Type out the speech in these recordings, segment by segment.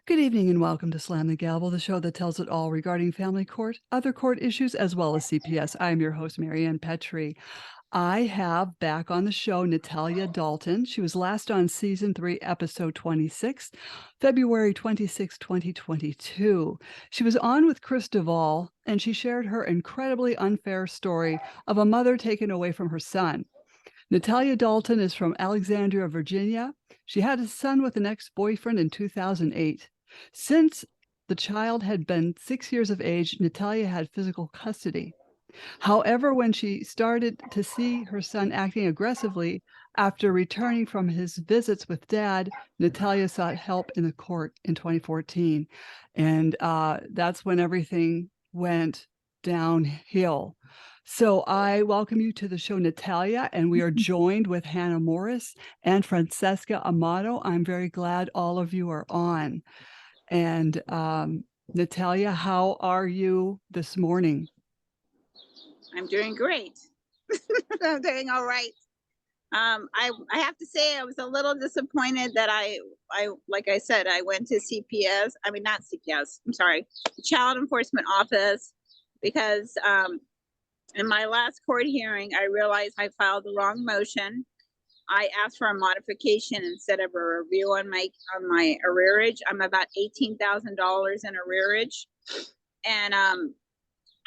Good evening and welcome to Slam the Gavel, the show that tells it all regarding family court, other court issues, as well as CPS. I am your host, Marianne Petrie. I have back on the show Natalia Dalton. She was last on season 3, episode 26, February 26, 2022. She was on with Chris Duvall, and she shared her incredibly unfair story of a mother taken away from her son. Natalia Dalton is from Alexandria, Virginia. She had a son with an ex-boyfriend in 2008. Since the child had been 6 years of age, Natalia had physical custody. However, when she started to see her son acting aggressively after returning from his visits with dad, Natalia sought help in the court in 2014. And that's when everything went downhill. So I welcome you to the show, Natalia, and we are joined with Hannah Morris and Francesca Amato. I'm very glad all of you are on. And Natalia, how are you this morning? I'm doing great. I'm doing all right. I have to say I was a little disappointed that I like I said, I went to CPS. I mean, not CPS. I'm sorry, the Child Enforcement Office, because in my last court hearing, I realized I filed the wrong motion. I asked for a modification instead of a review on my arrearage. I'm about $18,000 in arrearage, and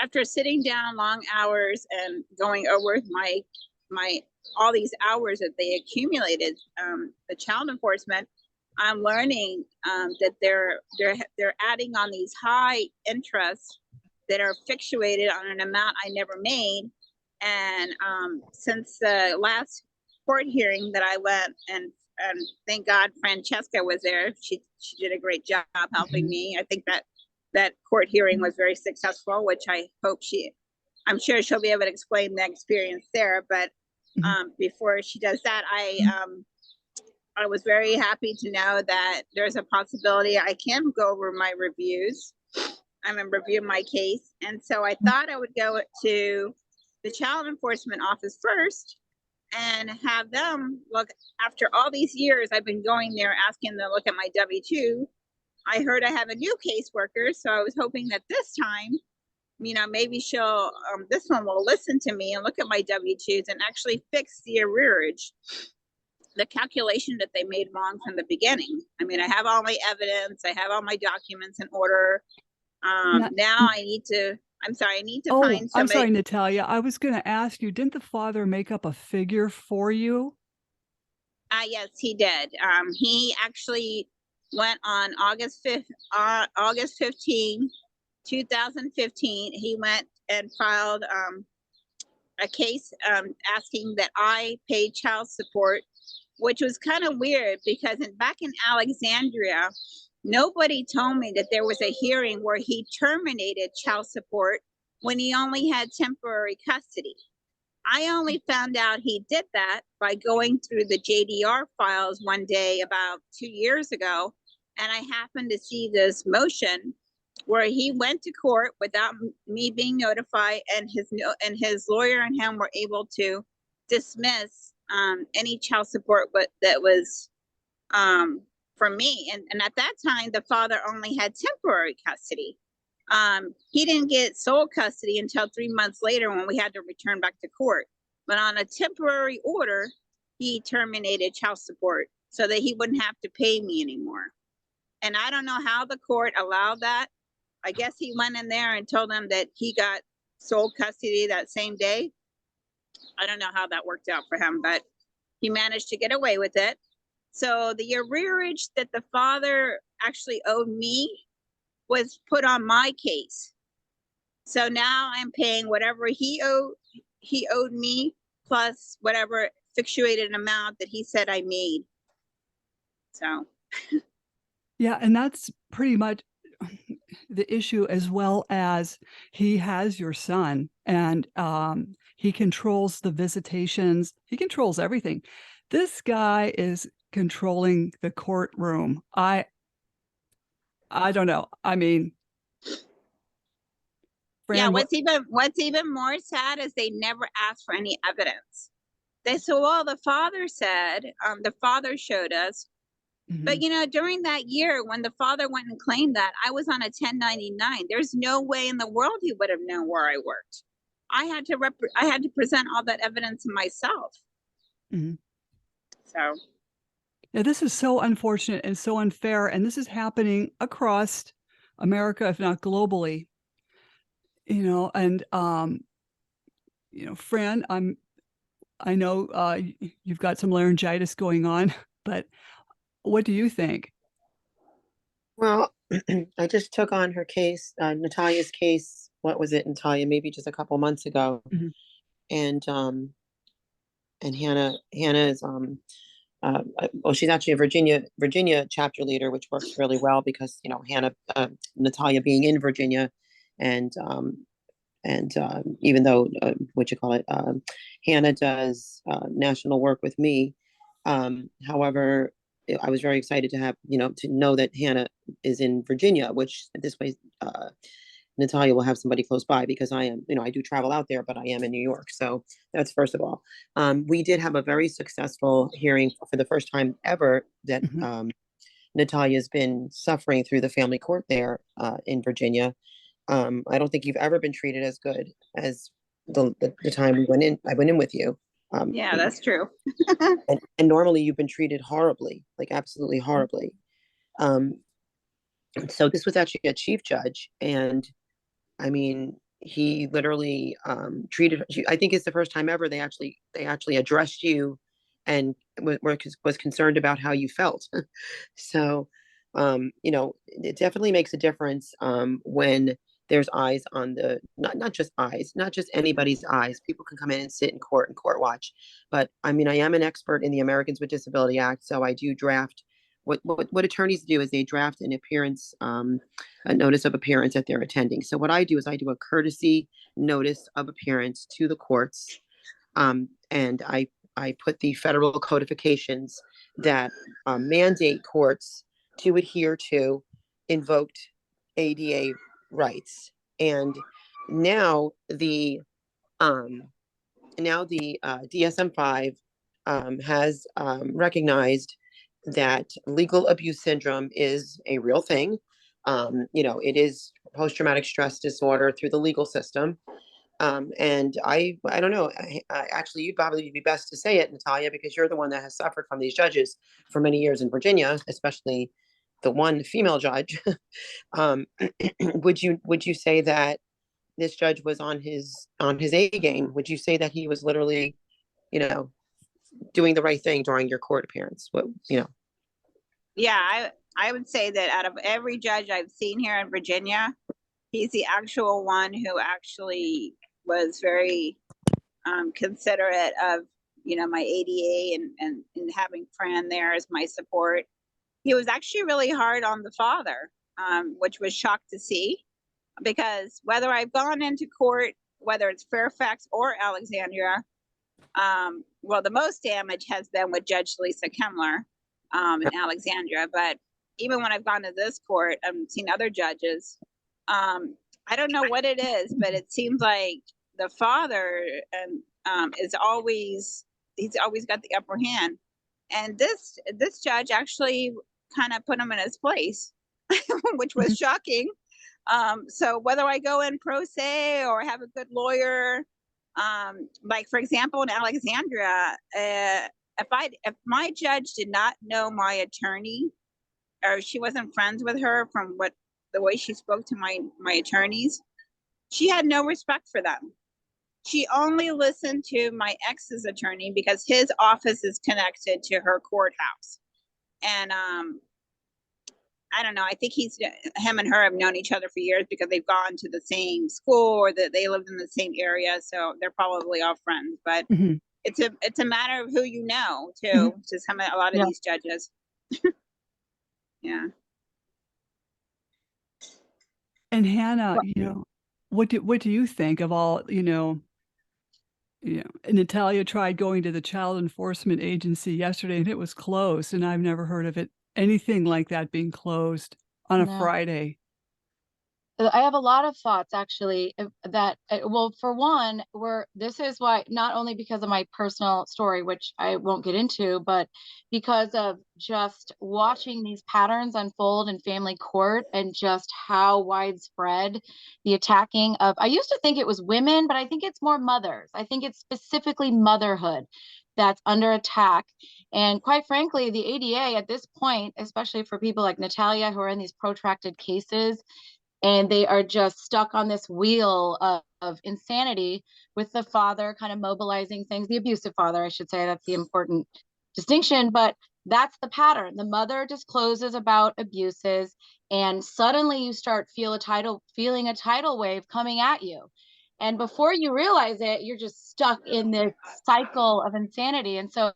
after sitting down long hours and going over my all these hours that they accumulated, the child enforcement, I'm learning that they're adding on these high interests that are fixated on an amount I never made. And since the last court hearing that I went, and thank God Francesca was there. She did a great job helping me. I think that court hearing was very successful, which I hope I'm sure she'll be able to explain the experience there. But before she does that, I was very happy to know that there's a possibility I can go over my reviews. I'm going to review my case. And so I thought I would go to the Child Enforcement Office first and have them look. After all these years I've been going there asking them to look at my W-2. I heard I have a new caseworker, so I was hoping that this time, maybe she'll, this one will listen to me and look at my W-2s and actually fix the arrearage, the calculation that they made wrong from the beginning. I mean, I have all my evidence, I have all my documents in order. Now I need to, I need to find somebody. I'm sorry, Natalia. I was going to ask you, didn't the father make up a figure for you? Yes, he did. He actually went on August 15, 2015. He went and filed a case asking that I pay child support, which was kind of weird because back in Alexandria, nobody told me that there was a hearing where he terminated child support when he only had temporary custody. I only found out he did that by going through the JDR files one day about 2 years ago. And I happened to see this motion where he went to court without me being notified, and his lawyer and him were able to dismiss any child support that was from me. And at that time, the father only had temporary custody. He didn't get sole custody until 3 months later when we had to return back to court. But on a temporary order, he terminated child support so that he wouldn't have to pay me anymore. And I don't know how the court allowed that. I guess he went in there and told them that he got sole custody that same day. I don't know how that worked out for him, but he managed to get away with it. So the arrearage that the father actually owed me was put on my case. So now I'm paying whatever he owed me plus whatever fluctuated amount that he said I made. So yeah, and that's pretty much the issue, as well as he has your son, and he controls the visitations, he controls everything. This guy is controlling the courtroom. I don't know. I mean, Fran, yeah, what's even more sad is they never asked for any evidence. They said, well, the father said, the father showed us But Mhm. during that year when the father went and claimed that, I was on a 1099. There's no way in the world he would have known where I worked. I had to present all that evidence myself. Mhm. So Yeah, this is so unfortunate and so unfair, and this is happening across America, if not globally, and, Fran, I know, you've got some laryngitis going on, but what do you think? Well, I just took on her case, Natalia's case. What was it, Natalia? Maybe just a couple months ago. Mhm, And Hannah is well, she's actually a Virginia chapter leader, which works really well because Natalia being in Virginia, and even though what you call it, Hannah does national work with me. However, I was very excited to have to know that Hannah is in Virginia, which this way Natalia will have somebody close by because I am, I do travel out there, but I am in New York. So that's first of all. We did have a very successful hearing for the first time ever that mhm. Natalia's been suffering through the family court there in Virginia. I don't think you've ever been treated as good as the time we went in. I went in with you. yeah, that's true. And normally you've been treated horribly, like absolutely horribly. Um, so this was actually a chief judge, and I mean, he literally treated. I think it's the first time ever they actually addressed you, and was concerned about how you felt. So, it definitely makes a difference when there's eyes on the not just eyes, not just anybody's eyes. People can come in and sit in court and court watch, but I mean, I am an expert in the Americans with Disability Act, so I do draft. What attorneys do is they draft an appearance, a notice of appearance that they're attending. So what I do is I do a courtesy notice of appearance to the courts, and I put the federal codifications that mandate courts to adhere to invoked ADA rights. And now the um, DSM-5 has recognized that legal abuse syndrome is a real thing. It is post-traumatic stress disorder through the legal system. And I don't know. Actually, you'd probably be best to say it, Natalia, because you're the one that has suffered from these judges for many years in Virginia, especially the one female judge. um, would you say that this judge was on his A game? Would you say that he was literally, you know, doing the right thing during your court appearance? Yeah, I would say that out of every judge I've seen here in Virginia, he's the actual one who actually was very considerate of my ADA and having Fran there as my support. He was actually really hard on the father, which was shocked to see, because whether I've gone into court, whether it's Fairfax or Alexandria, well, the most damage has been with Judge Lisa Kemler in Alexandria. But even when I've gone to this court, I've seen other judges. I don't know what it is, but it seems like the father is always he's always got the upper hand. And this judge actually kind of put him in his place, which was Mhm. shocking. So whether I go in pro se or have a good lawyer, like for example in Alexandria, if my judge did not know my attorney, or she wasn't friends with her from the way she spoke to my attorneys, she had no respect for them. She only listened to my ex's attorney because his office is connected to her courthouse. And I don't know. I think him and her have known each other for years because they've gone to the same school or that they lived in the same area. So they're probably all friends. But Mhm. it's a matter of who you know Mhm. too. Just a lot of Yeah. these judges. Yeah. And Hannah, Well, what do you think of all, Natalia tried going to the Child Enforcement Agency yesterday, and it was closed, and I've never heard of anything like that being closed on a No, Friday. I have a lot of thoughts actually that, well, for one, this is why, not only because of my personal story, which I won't get into, but because of just watching these patterns unfold in family court and just how widespread the attacking of, I used to think it was women, but I think it's more mothers. I think it's specifically motherhood that's under attack. And quite frankly, the ADA at this point, especially for people like Natalia who are in these protracted cases, and they are just stuck on this wheel of insanity with the father kind of mobilizing things, the abusive father, I should say, that's the important distinction, but that's the pattern. The mother discloses about abuses, and suddenly you start feeling a tidal wave coming at you. And before you realize it, you're just stuck in this cycle of insanity. And so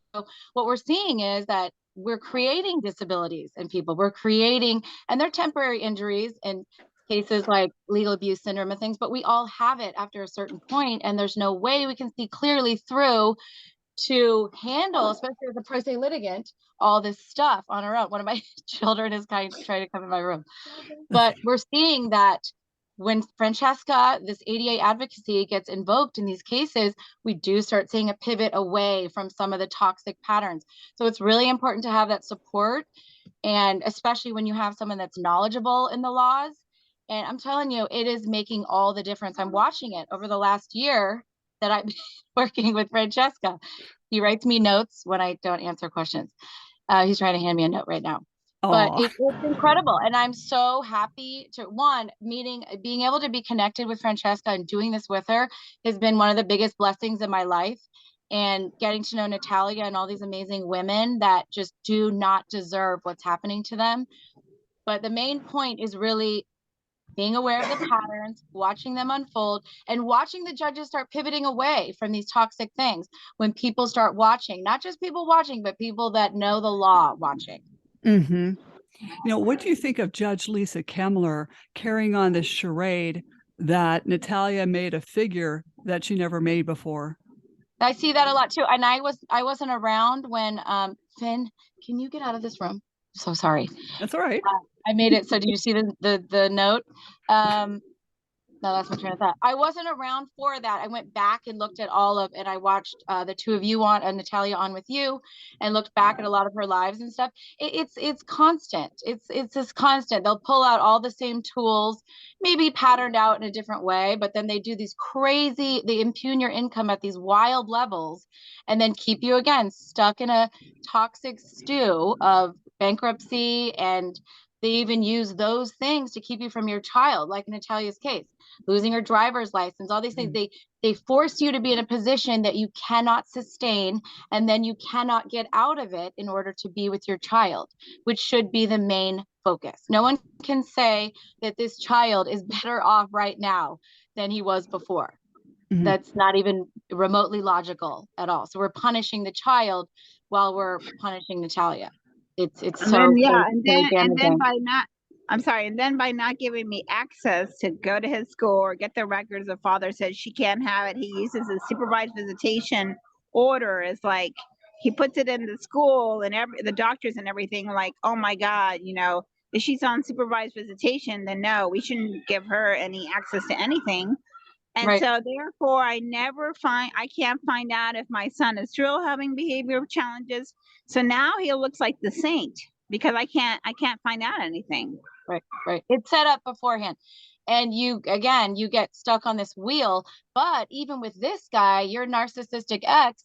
what we're seeing is that we're creating disabilities in people. We're creating, and they're temporary injuries and cases like legal abuse syndrome and things, but we all have it after a certain point, and there's no way we can see clearly through to handle, especially as a pro se litigant, all this stuff on our own. One of my children is trying to come in my room. But we're seeing that when Francesca, this ADA advocacy gets invoked in these cases, we do start seeing a pivot away from some of the toxic patterns. So it's really important to have that support, and especially when you have someone that's knowledgeable in the laws. And I'm telling you, it is making all the difference. I'm watching it over the last year that I've been working with Francesca. He writes me notes when I don't answer questions. He's trying to hand me a note right now. But it's incredible. And I'm so happy to, being able to be connected with Francesca and doing this with her has been one of the biggest blessings in my life. And getting to know Natalia and all these amazing women that just do not deserve what's happening to them. But the main point is really being aware of the patterns, watching them unfold, and watching the judges start pivoting away from these toxic things when people start watching, not just people watching, but people that know the law watching. Mm-hmm. You know, what do you think of Judge Lisa Kemler carrying on this charade that Natalia made a figure that she never made before? I see that a lot too. And I wasn't around when Finn, can you get out of this room? So sorry. That's all right. I made it. So do you see the note? No, that's my train of thought. I wasn't around for that. I went back and looked at and I watched the two of you on, Natalia on with you, and looked back at a lot of her lives and stuff. It's constant. It's just constant. They'll pull out all the same tools, maybe patterned out in a different way, but then they do they impugn your income at these wild levels, and then keep you again stuck in a toxic stew of bankruptcy, and they even use those things to keep you from your child, like in Natalia's case, losing her driver's license, all these things. They force you to be in a position that you cannot sustain, and then you cannot get out of it in order to be with your child, which should be the main focus. No one can say that this child is better off right now than he was before. Mm-hmm. That's not even remotely logical at all. So we're punishing the child while we're punishing Natalia. It's and so then, yeah, and then by not giving me access to go to his school or get the records, the father says she can't have it. He uses a supervised visitation order as like he puts it in the school, and the doctors and everything like, oh my God, if she's on supervised visitation, then no, we shouldn't give her any access to anything. And right. So therefore I can't find out if my son is still having behavioral challenges. So now he looks like the saint because I can't find out anything. Right. It's set up beforehand. And you get stuck on this wheel. But even with this guy, your narcissistic ex,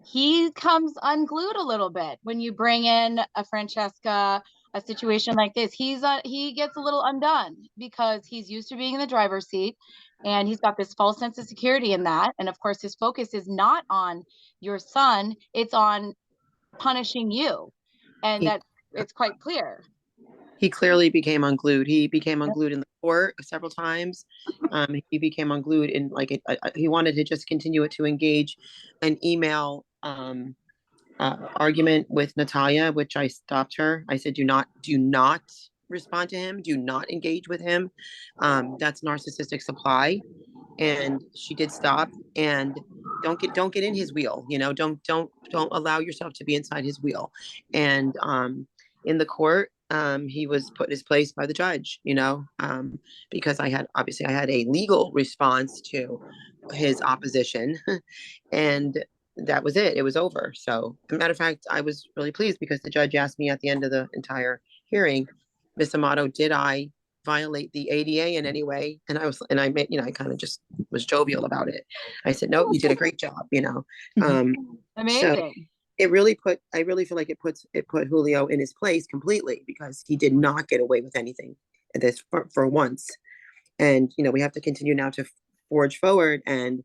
he comes unglued a little bit when you bring in a Francesca, a situation like this. He gets a little undone because he's used to being in the driver's seat. And he's got this false sense of security in that. And of course, his focus is not on your son. It's on punishing you. And it's quite clear. He clearly became unglued. He became unglued in the court several times. He became unglued in he wanted to just continue to engage an email argument with Natalia, which I stopped her. I said, do not respond to him. Do not engage with him. That's narcissistic supply. And she did stop. And don't get in his wheel. Don't allow yourself to be inside his wheel. And in the court, he was put in his place by the judge, because I had a legal response to his opposition and that was it. It was over. So, as a matter of fact, I was really pleased because the judge asked me at the end of the entire hearing, Miss Amato, did I violate the ADA in any way? And I made, I kind of just was jovial about it. I said, no, you did a great job. Um, so Amazing. I really feel like it put Julio in his place completely because he did not get away with anything this for once. And, we have to continue now to forge forward. And,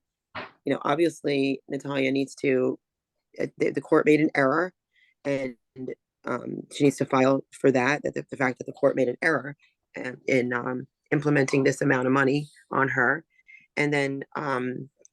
obviously Natalia needs to, the court made an error and she needs to file for that, the fact that the court made an error in implementing this amount of money on her. And then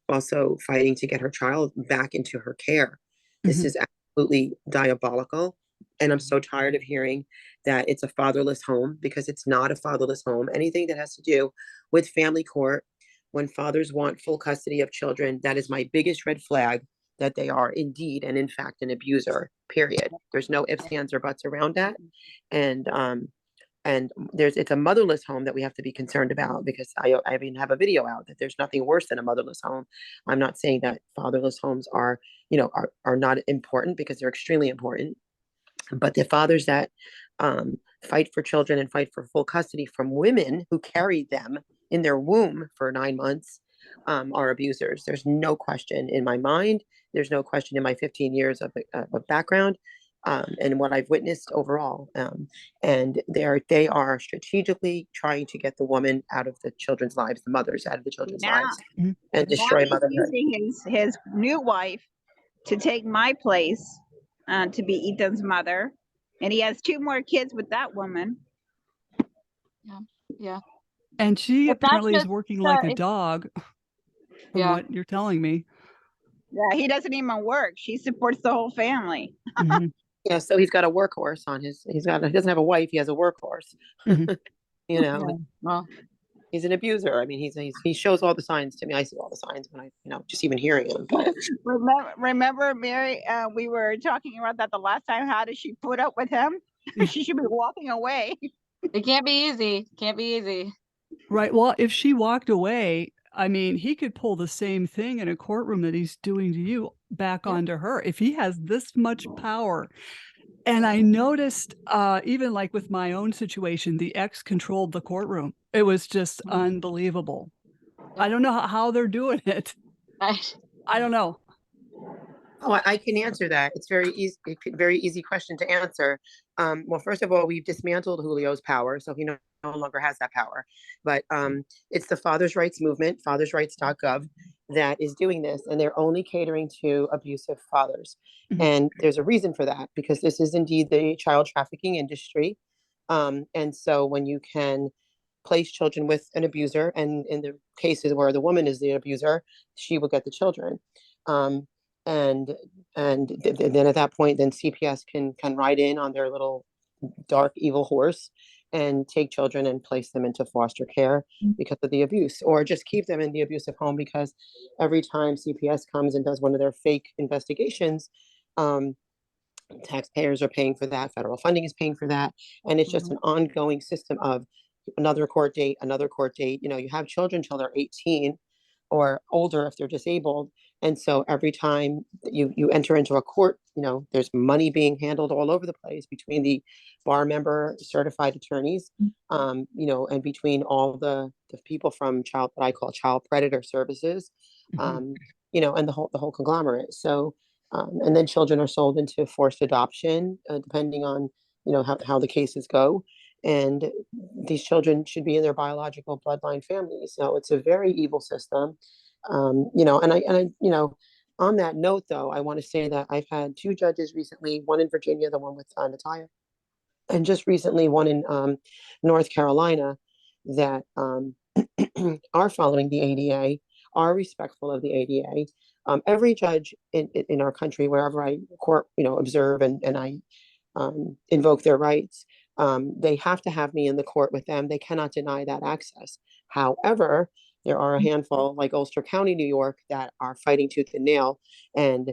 also fighting to get her child back into her care. This is absolutely diabolical. And I'm so tired of hearing that it's a fatherless home because it's not a fatherless home. Anything that has to do with family court, when fathers want full custody of children, that is my biggest red flag that they are indeed and in fact an abuser, period. There's no ifs, ands, or buts around that. And it's a motherless home that we have to be concerned about because I even have a video out that there's nothing worse than a motherless home. I'm not saying that fatherless homes are not important because they're extremely important. But the fathers that fight for children and fight for full custody from women who carried them in their womb for 9 months are abusers. There's no question in my mind. There's no question in my 15 years of background and what I've witnessed overall. And they are strategically trying to get the woman out of the children's lives, the mothers out of the children's lives, and destroy motherhood. Using his new wife to take my place to be Ethan's mother, and he has 2 more kids with that woman. Yeah. And she apparently is working like a dog, from what you're telling me. Yeah, he doesn't even work. She supports the whole family. Yeah, so he's got a workhorse on he doesn't have a wife, he has a workhorse. Well, he's an abuser. I mean, he shows all the signs to me. I see all the signs when I, just even hearing him. But remember, Mary, we were talking about that the last time. How does she put up with him? She should be walking away. It can't be easy. Can't be easy. Right. Well, if she walked away, I mean, he could pull the same thing in a courtroom that he's doing to you back onto her. If he has this much power. And I noticed, even like with my own situation, the ex controlled the courtroom. It was just unbelievable. I don't know how they're doing it. I don't know. Oh, I can answer that. It's very easy question to answer. Well, first of all, we've dismantled Julio's power, so he no longer has that power. But it's the Fathers' Rights Movement, fathersrights.gov, that is doing this, and they're only catering to abusive fathers. And there's a reason for that, because this is indeed the child trafficking industry. And so when you can place children with an abuser, and in the cases where the woman is the abuser, she will get the children. And then at that point, then CPS can ride in on their little dark evil horse and take children and place them into foster care because of the abuse, or just keep them in the abusive home because every time CPS comes and does one of their fake investigations, taxpayers are paying for that, federal funding is paying for that, and it's just an ongoing system of another court date. You have children till they're 18 or older if they're disabled. And so every time you enter into a court, there's money being handled all over the place between the bar member certified attorneys, and between all the people from what I call child predator services, and the whole conglomerate. So, and then children are sold into forced adoption, depending on, how the cases go. And these children should be in their biological bloodline families. So it's a very evil system. On that note, though, I want to say that I've had 2 judges recently, one in Virginia, the one with Natalia, and just recently one in North Carolina, that are following the ADA, are respectful of the ADA. Every judge in our country, wherever I court, observe and I invoke their rights, they have to have me in the court with them. They cannot deny that access. However, there are a handful, like Ulster County, New York, that are fighting tooth and nail. And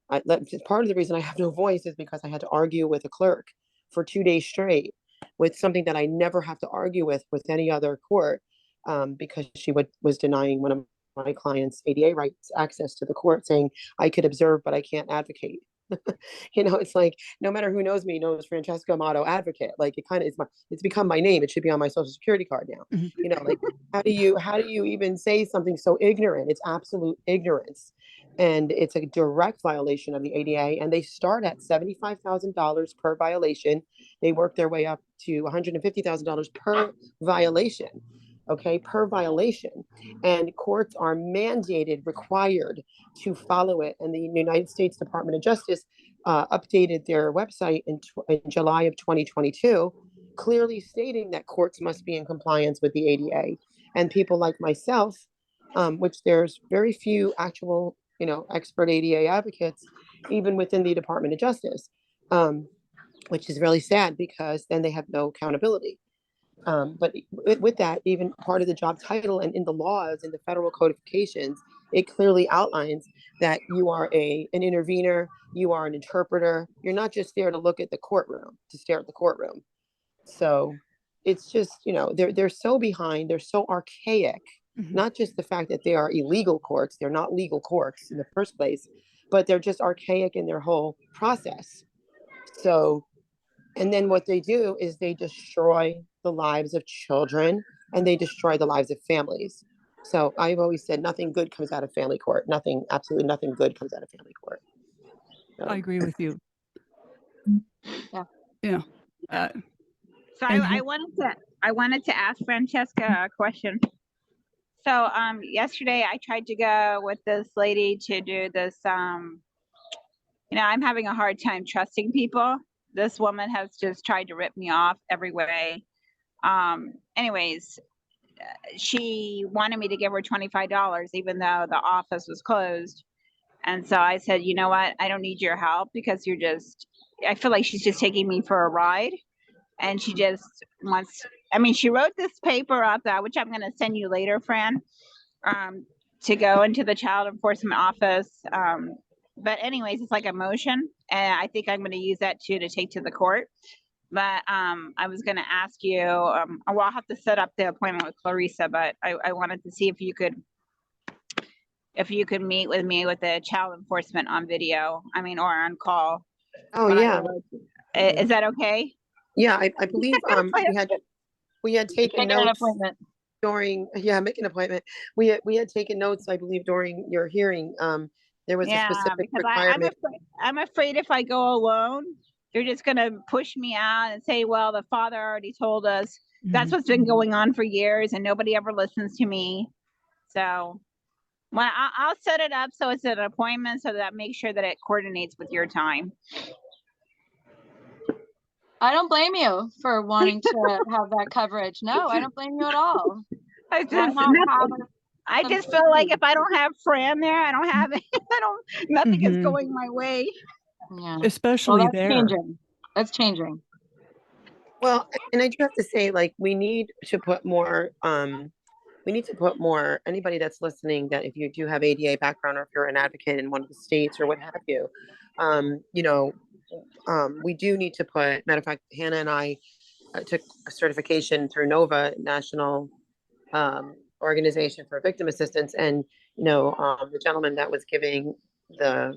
part of the reason I have no voice is because I had to argue with a clerk for 2 days straight with something that I never have to argue with any other court, because she was denying one of my clients' ADA rights access to the court, saying I could observe, but I can't advocate. It's like, no matter who knows me knows Francesca Amato advocate. Like, it kind of it's become my name. It should be on my social security card now. Like, how do you even say something so ignorant? It's absolute ignorance. And it's a direct violation of the ADA. And they start at $75,000 per violation. They work their way up to $150,000 per violation. Okay, per violation. And courts are required to follow it. And the United States Department of Justice updated their website in July of 2022, clearly stating that courts must be in compliance with the ADA. And people like myself, which there's very few actual, expert ADA advocates, even within the Department of Justice, which is really sad because then they have no accountability. But with that, even part of the job title and in the laws, in the federal codifications, it clearly outlines that you are an intervener, you are an interpreter. You're not just there to look at the courtroom, to stare at the courtroom. So it's just, they're so behind, they're so archaic, not just the fact that they are illegal courts, they're not legal courts in the first place, but they're just archaic in their whole process. So, and then what they do is they destroy the lives of children and they destroy the lives of families. So I've always said nothing good comes out of family court. Absolutely nothing good comes out of family court. So. I agree with you. Yeah. So I wanted to ask Francesca a question. So yesterday I tried to go with this lady to do this. I'm having a hard time trusting people. This woman has just tried to rip me off every way. Anyways, she wanted me to give her $25, even though the office was closed. And so I said, you know what? I don't need your help because I feel like she's just taking me for a ride. And she just wants, she wrote this paper up, which I'm going to send you later, Fran, to go into the child enforcement office. But anyways, it's like a motion. And I think I'm going to use that too to take to the court. But I was going to ask you, I'll have to set up the appointment with Clarissa, but I wanted to see if you could meet with me with the child enforcement on video, or on call. Oh, yeah. Is that okay? Yeah, I believe we had taken notes an appointment make an appointment. We had taken notes, I believe, during your hearing. There was a specific requirement. I'm afraid if I go alone, they're just going to push me out and say, well, the father already told us. That's what's been going on for years and nobody ever listens to me. So I'll set it up so it's an appointment so that makes sure that it coordinates with your time. I don't blame you for wanting to have that coverage. No, I don't blame you at all. I just feel like if I don't have Fran there, I don't have it. Nothing is going my way. Yeah. Especially that's changing. That's changing. Well, and I do have to say, like, we need to put more, anybody that's listening, that if you do have ADA background or if you're an advocate in one of the states or what have you, we do need to put, matter of fact, Hannah and I took a certification through NOVA, National Organization for Victim Assistance. And, the gentleman that was giving this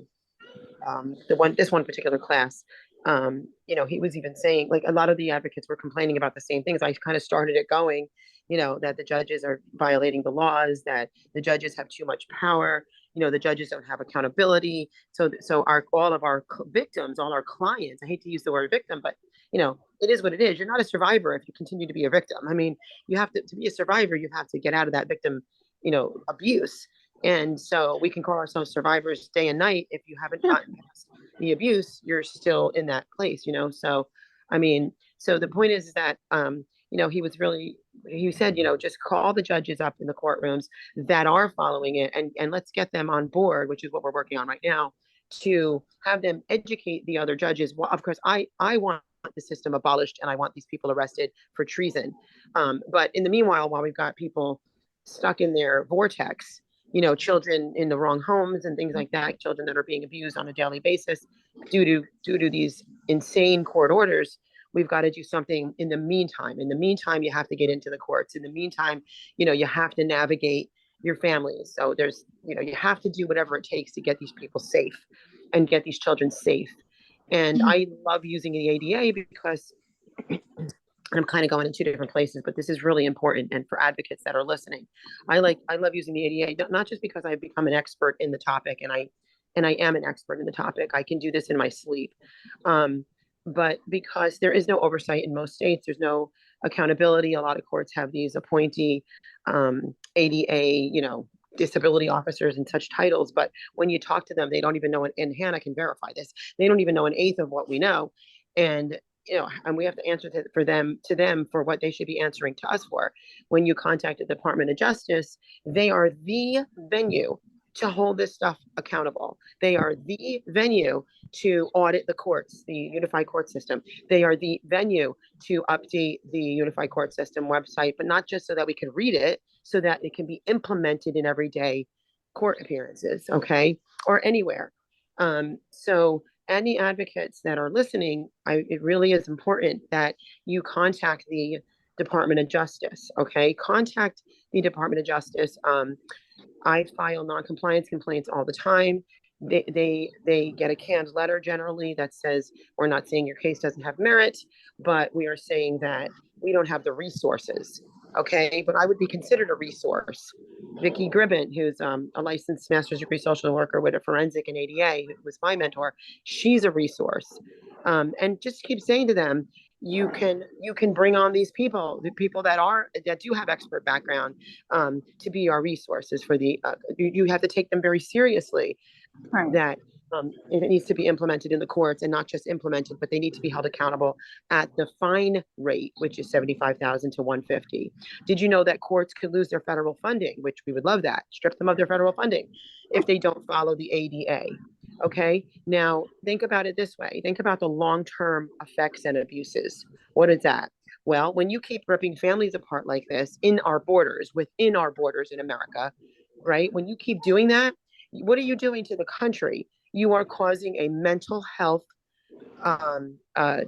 one particular class, he was even saying, like, a lot of the advocates were complaining about the same things. I kind of started it going, that the judges are violating the laws, that the judges have too much power, the judges don't have accountability. So all of our victims, all our clients, I hate to use the word victim, but it is what it is. You're not a survivor if you continue to be a victim. You have to be a survivor, you have to get out of that victim, abuse. And so we can call ourselves survivors day and night. If you haven't gotten past the abuse, you're still in that place, So, so the point is that, he said, just call the judges up in the courtrooms that are following it and let's get them on board, which is what we're working on right now, to have them educate the other judges. Well, of course, I want the system abolished and I want these people arrested for treason. But in the meanwhile, while we've got people stuck in their vortex, children in the wrong homes and things like that, children that are being abused on a daily basis due to these insane court orders, we've got to do something in the meantime. In the meantime, you have to get into the courts. In the meantime, you have to navigate your families. So there's, you have to do whatever it takes to get these people safe and get these children safe. And I love using the ADA because I'm kind of going in two different places, but this is really important. And for advocates that are listening, I love using the ADA, not just because I've become an expert in the topic, and I am an expert in the topic. I can do this in my sleep. But because there is no oversight in most states, there's no accountability. A lot of courts have these appointee ADA, disability officers and such titles. But when you talk to them, they don't even know, and Hannah can verify this, they don't even know an eighth of what we know. And and we have to answer to them for what they should be answering to us for. When you contact the Department of Justice, they are the venue to hold this stuff accountable. They are the venue to audit the courts, the Unified Court System. They are the venue to update the Unified Court System website, but not just so that we can read it, so that it can be implemented in everyday court appearances, okay, or anywhere. So any advocates that are listening, it really is important that you contact the Department of Justice, okay? Contact the Department of Justice. I file non-compliance complaints all the time. They get a canned letter generally that says, we're not saying your case doesn't have merit, but we are saying that we don't have the resources, okay? But I would be considered a resource. Vicki Gribben, who's a licensed master's degree social worker with a forensic and ADA, who was my mentor, she's a resource. And just keep saying to them, you can bring on these people, the people that do have expert background, to be our resources for the, you have to take them very seriously, Right. that it needs to be implemented in the courts, and not just implemented, but they need to be held accountable at the fine rate, which is $75,000 to $150,000. Did you know that courts could lose their federal funding, which we would love that, strip them of their federal funding if they don't follow the ADA? Okay, now think about it this way. Think about the long-term effects and abuses. What is that? Well, when you keep ripping families apart like this within our borders in America, right? When you keep doing that, what are you doing to the country? You are causing a mental health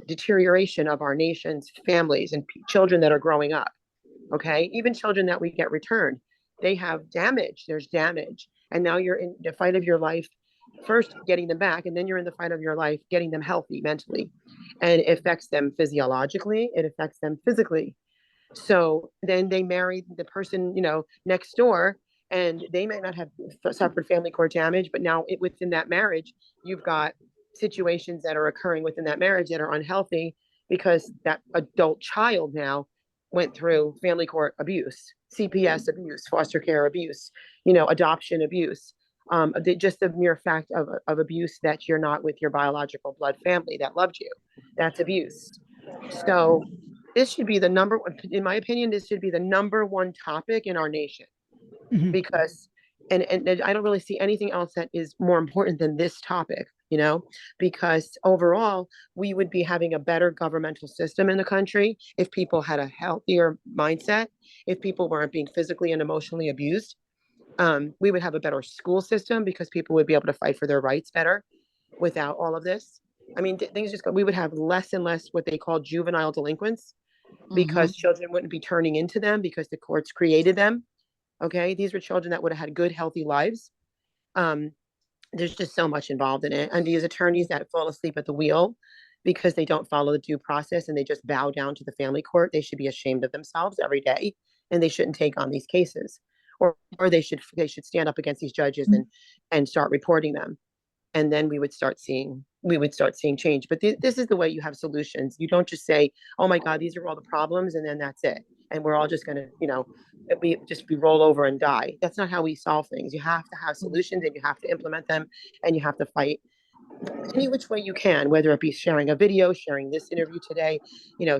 deterioration of our nation's families and children that are growing up. Okay, even children that we get returned, they have damage. There's damage, and now you're in the fight of your life, first getting them back, and then you're in the fight of your life getting them healthy mentally, and it affects them physiologically. It affects them physically. So then they marry the person, next door, and they may not have suffered family court damage, but now within that marriage, you've got situations that are occurring within that marriage that are unhealthy, because that adult child now went through family court abuse, CPS abuse, foster care abuse, adoption abuse. Just the mere fact of abuse, that you're not with your biological blood family that loved you, that's abuse. So this should be the number one, in my opinion, this should be the number one topic in our nation, because, and I don't really see anything else that is more important than this topic, because overall we would be having a better governmental system in the country if people had a healthier mindset, if people weren't being physically and emotionally abused. We would have a better school system, because people would be able to fight for their rights better without all of this. I mean, we would have less and less what they call juvenile delinquents, because children wouldn't be turning into them because the courts created them. Okay, these were children that would have had good, healthy lives. There's just so much involved in it. And these attorneys that fall asleep at the wheel because they don't follow the due process and they just bow down to the family court, they should be ashamed of themselves every day, and they shouldn't take on these cases. Or they should stand up against these judges and start reporting them. And then we would start seeing change. But this is the way you have solutions. You don't just say, oh my God, these are all the problems, and then that's it, and we're all just going to, be roll over and die. That's not how we solve things. You have to have solutions, and you have to implement them, and you have to fight any which way you can, whether it be sharing a video, sharing this interview today,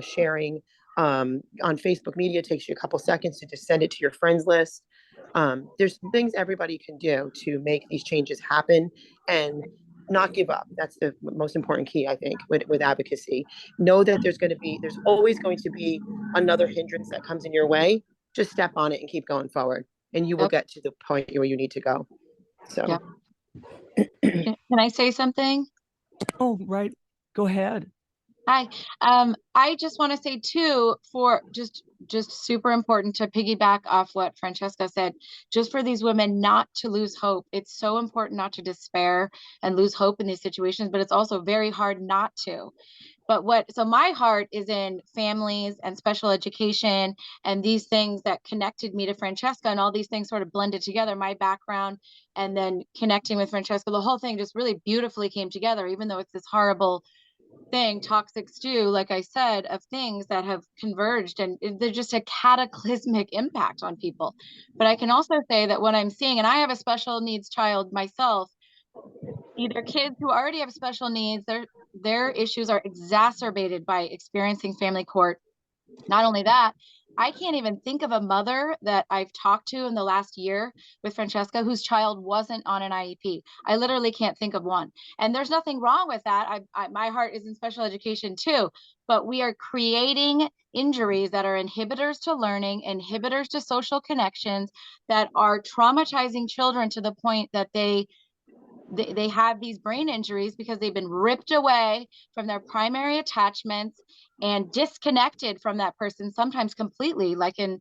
sharing on Facebook media. It takes you a couple seconds to just send it to your friends list. There's things everybody can do to make these changes happen and not give up. That's the most important key, I think, with advocacy. Know that there's always going to be another hindrance that comes in your way. Just step on it and keep going forward, and you will get to the point where you need to go. So, Can I say something? Oh, right. Go ahead. Hi. I just want to say too, for just super important to piggyback off what Francesca said, just for these women not to lose hope. It's so important not to despair and lose hope in these situations, but it's also very hard not to. So my heart is in families and special education and these things that connected me to Francesca, and all these things sort of blended together, my background and then connecting with Francesca. The whole thing just really beautifully came together, even though it's this horrible thing, toxic stew, like I said, of things that have converged, and they're just a cataclysmic impact on people. But I can also say that what I'm seeing, and I have a special needs child myself, either kids who already have special needs, their issues are exacerbated by experiencing family court. Not only that, I can't even think of a mother that I've talked to in the last year with Francesca whose child wasn't on an IEP. I literally can't think of one. And there's nothing wrong with that. My heart is in special education too, but we are creating injuries that are inhibitors to learning, inhibitors to social connections, that are traumatizing children to the point that they have these brain injuries because they've been ripped away from their primary attachments and disconnected from that person, sometimes completely, like in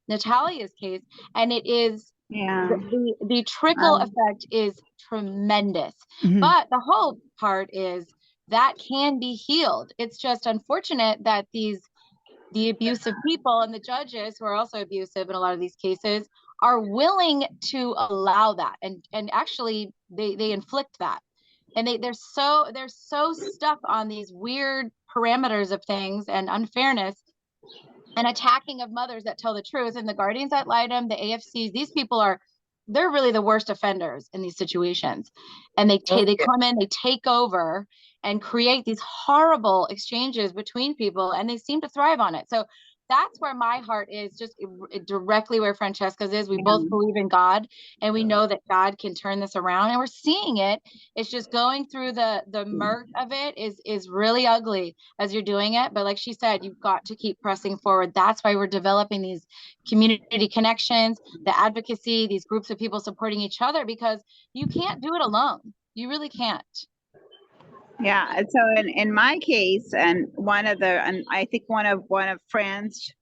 Natalia's case. And it is Yeah. the trickle effect is tremendous. Mhm. But the hope part is that can be healed. It's just unfortunate that the abusive people and the judges, who are also abusive in a lot of these cases, are willing to allow that, and actually they inflict that, and they're so stuck on these weird parameters of things and unfairness and attacking of mothers that tell the truth, and the guardians ad litem, the AFCs. These people they're really the worst offenders in these situations, and Oh, they yeah. come in, they take over and create these horrible exchanges between people, and they seem to thrive on it. So that's where my heart is, just directly where Francesca's is. We both Yeah. believe in God, and we know that God can turn this around, and we're seeing it. It's just going through the murk of it is really ugly as you're doing it. But like she said, you've got to keep pressing forward. That's why we're developing these community connections, the advocacy, these groups of people supporting each other, because you can't do it alone. You really can't. Yeah. And so in my case, and I think one of Fran's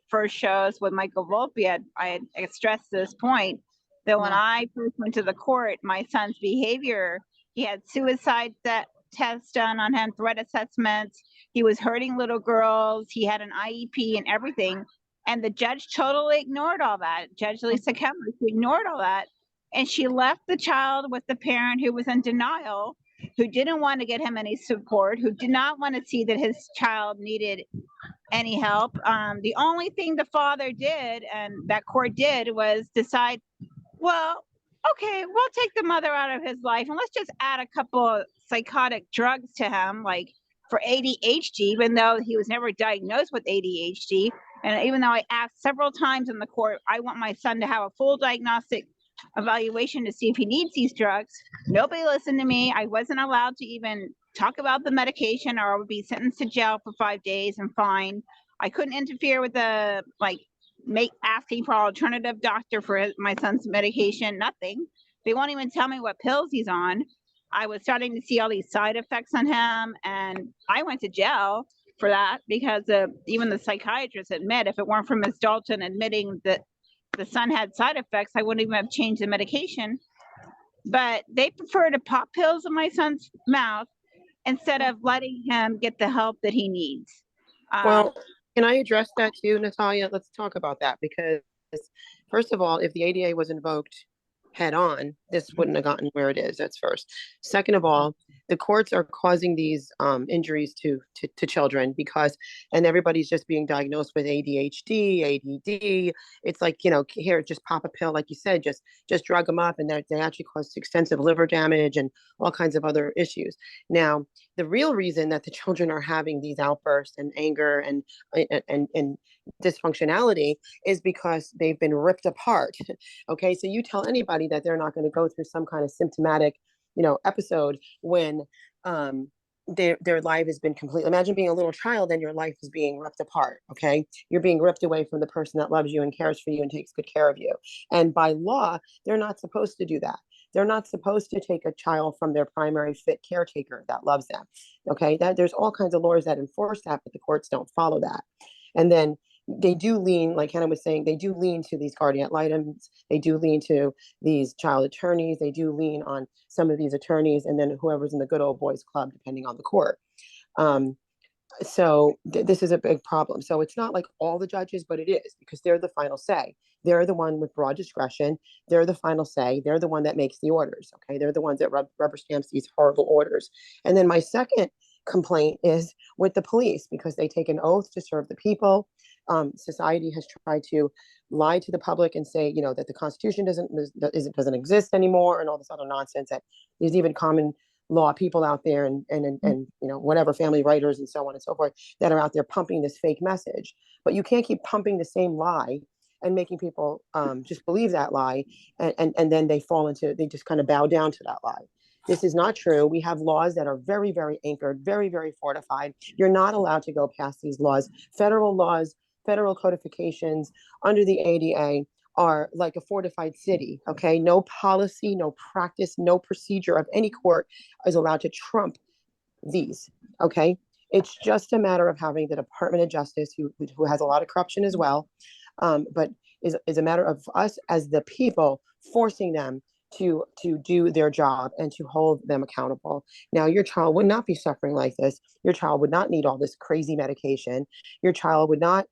first shows with Michael Volpe, I had stressed this point that when Yeah. I first went to the court, my son's behavior, he had suicide tests done on him, threat assessments. He was hurting little girls. He had an IEP and everything. And the judge totally ignored all that. Judge Lisa Kemler, she ignored all that. And she left the child with the parent who was in denial, who didn't want to get him any support, who did not want to see that his child needed any help. The only thing the father did and that court did was decide, well, okay, we'll take the mother out of his life and let's just add a couple of psychotic drugs to him, like for ADHD, even though he was never diagnosed with ADHD. And even though I asked several times in the court, I want my son to have a full diagnostic evaluation to see if he needs these drugs. Nobody listened to me. I wasn't allowed to even talk about the medication, or I would be sentenced to jail for 5 days and fined. I couldn't interfere with the asking for alternative doctor for my son's medication. Nothing. They won't even tell me what pills he's on. I was starting to see all these side effects on him, and I went to jail for that because even the psychiatrist admit, if it weren't for Ms. Dalton admitting that the son had side effects, I wouldn't even have changed the medication. But they prefer to pop pills in my son's mouth instead of letting him get the help that he needs. Well, can I address that too, Natalia? Let's talk about that, because first of all, if the ADA was invoked head on, this wouldn't have gotten where it is. That's first. Second of all, the courts are causing these injuries to children because, and everybody's just being diagnosed with ADHD, ADD. It's like, here, just pop a pill, like you said, just drug them up, and they actually cause extensive liver damage and all kinds of other issues. Now, the real reason that the children are having these outbursts and anger and dysfunctionality is because they've been ripped apart. Okay, so you tell anybody that they're not going to go through some kind of symptomatic, episode when their life has been completely. Imagine being a little child and your life is being ripped apart. Okay, you're being ripped away from the person that loves you and cares for you and takes good care of you. And by law, they're not supposed to do that. They're not supposed to take a child from their primary fit caretaker that loves them. Okay, that there's all kinds of laws that enforce that, but the courts don't follow that. And then they do lean, like Hannah was saying, they do lean to these guardian ad litems. They do lean to these child attorneys. They do lean on some of these attorneys, and then whoever's in the good old boys club, depending on the court. This is a big problem. So it's not like all the judges, but it is, because they're the final say. They're the one with broad discretion. They're the final say. They're the one that makes the orders. Okay, they're the ones that rubber stamps these horrible orders. And then my second complaint is with the police, because they take an oath to serve the people. Society has tried to lie to the public and say, you know, that the Constitution doesn't exist anymore, and all this other nonsense, that there's even common law people out there and you know, whatever, family writers and so on and so forth, that are out there pumping this fake message. But you can't keep pumping the same lie and making people just believe that lie, and then they just kind of bow down to that lie. This is not true. We have laws that are very, very anchored, very, very fortified. You're not allowed to go past these laws. Federal laws, federal codifications under the ADA are like a fortified city. Okay, no policy, no practice, no procedure of any court is allowed to trump these. Okay, it's just a matter of having the Department of Justice, who has a lot of corruption as well, but is a matter of us as the people forcing them to do their job and to hold them accountable. Now, your child would not be suffering like this. Your child would not need all this crazy medication. Your child would not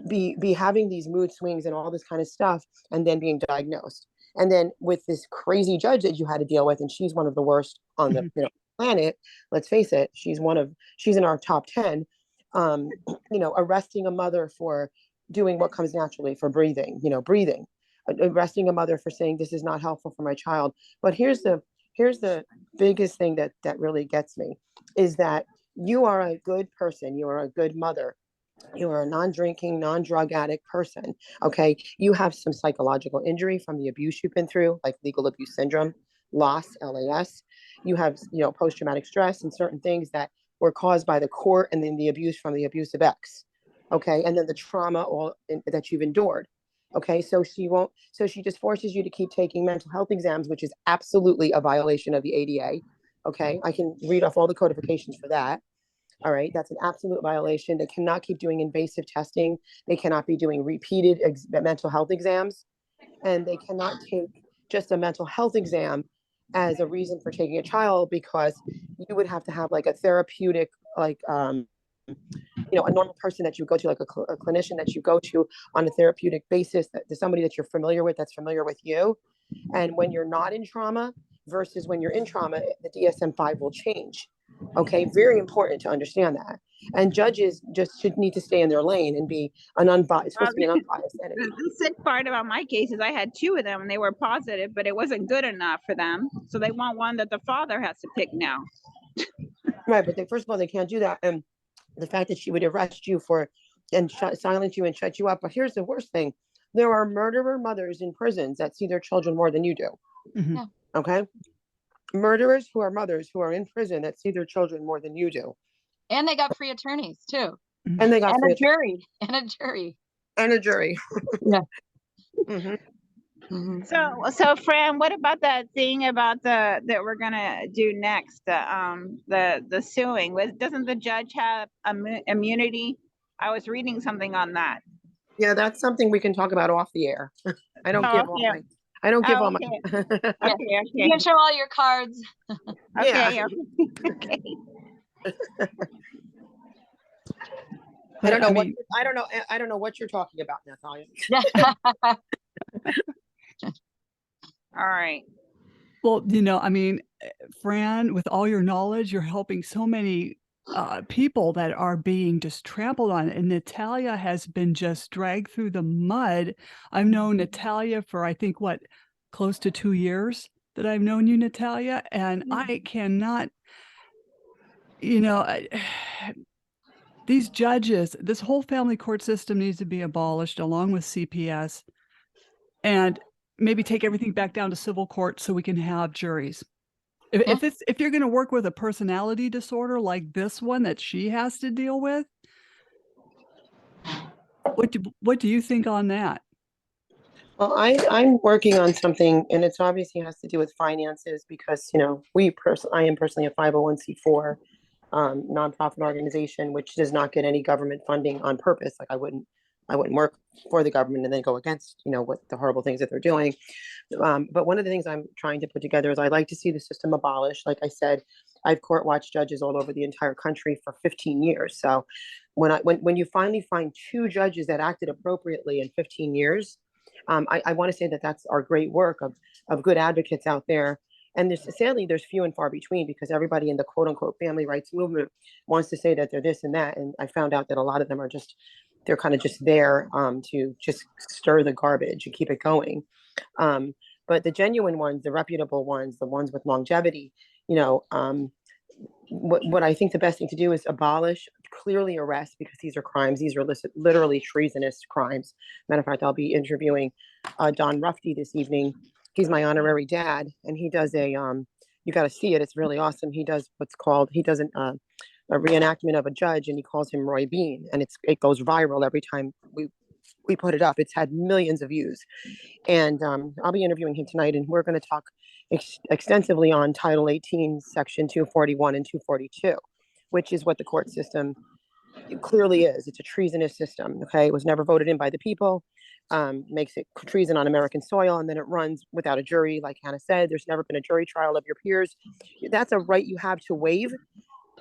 be having these mood swings and all this kind of stuff, and then being diagnosed. And then with this crazy judge that you had to deal with, and she's one of the worst on the planet. Let's face it, she's in our top 10. Arresting a mother for doing what comes naturally, for breathing, arresting a mother for saying this is not helpful for my child. But here's the biggest thing that really gets me, is that you are a good person. You are a good mother. You are a non-drinking, non-drug addict person. Okay. You have some psychological injury from the abuse you've been through, like legal abuse syndrome, LAS. You have, post-traumatic stress and certain things that were caused by the court, and then the abuse from the abusive ex. Okay. And then the trauma that you've endured. Okay. So she just forces you to keep taking mental health exams, which is absolutely a violation of the ADA. Okay. I can read off all the codifications for that. All right. That's an absolute violation. They cannot keep doing invasive testing. They cannot be doing repeated mental health exams. And they cannot take just a mental health exam as a reason for taking a child, because you would have to have like a therapeutic, like, a normal person that you go to, like a clinician that you go to on a therapeutic basis, that there's somebody that you're familiar with, that's familiar with you. And when you're not in trauma versus when you're in trauma, the DSM-5 will change. Okay, very important to understand that. And judges just should need to stay in their lane and be supposed to be an unbiased entity. The sick part about my case is I had 2 of them and they were positive, but it wasn't good enough for them. So they want one that the father has to pick now. Right, but first of all, they can't do that. And the fact that she would arrest you and silence you and shut you up. But here's the worst thing. There are murderer mothers in prisons that see their children more than you do. Mm-hmm. Yeah. Okay? Murderers who are mothers who are in prison that see their children more than you do. And they got free attorneys too. Mm-hmm. And they got a jury. And a jury. And a jury. Yeah. Mm-hmm. Mm-hmm. So Fran, what about that thing about that we're gonna do next? The suing. Doesn't the judge have immunity? I was reading something on that. Yeah, that's something we can talk about off the air. I don't give all my. Okay. You can show all your cards. Okay. I don't know what you're talking about, Natalia. All right. Well, Fran, with all your knowledge, you're helping so many people that are being just trampled on. And Natalia has been just dragged through the mud. I've known Natalia for, I think, close to 2 years that I've known you, Natalia. And I cannot, these judges, this whole family court system needs to be abolished along with CPS, and maybe take everything back down to civil court so we can have juries. If you're going to work with a personality disorder like this one that she has to deal with, what do you think on that? Well, I'm working on something, and it's obviously has to do with finances because, I am personally a 501c4 nonprofit organization, which does not get any government funding on purpose. Like I wouldn't work for the government and then go against, what the horrible things that they're doing. But one of the things I'm trying to put together is I like to see the system abolished. Like I said, I've court watched judges all over the entire country for 15 years. So when you finally find two judges that acted appropriately in 15 years, I want to say that that's our great work of good advocates out there. And sadly, there's few and far between because everybody in the quote unquote family rights movement wants to say that they're this and that. And I found out that a lot of them are they're kind of just there to just stir the garbage and keep it going. But the genuine ones, the reputable ones, the ones with longevity, what I think the best thing to do is abolish, clearly arrest, because these are crimes. These are literally treasonous crimes. Matter of fact, I'll be interviewing Don Rufty this evening. He's my honorary dad, and he does you got to see it. It's really awesome. He does a reenactment of a judge, and he calls him Roy Bean, and it goes viral every time we put it up. It's had millions of views. And I'll be interviewing him tonight, and we're going to talk extensively on Title 18, Section 241 and 242, which is what the court system clearly is. It's a treasonous system. Okay, it was never voted in by the people, makes it treason on American soil, and then it runs without a jury. Like Hannah said, there's never been a jury trial of your peers. That's a right you have to waive.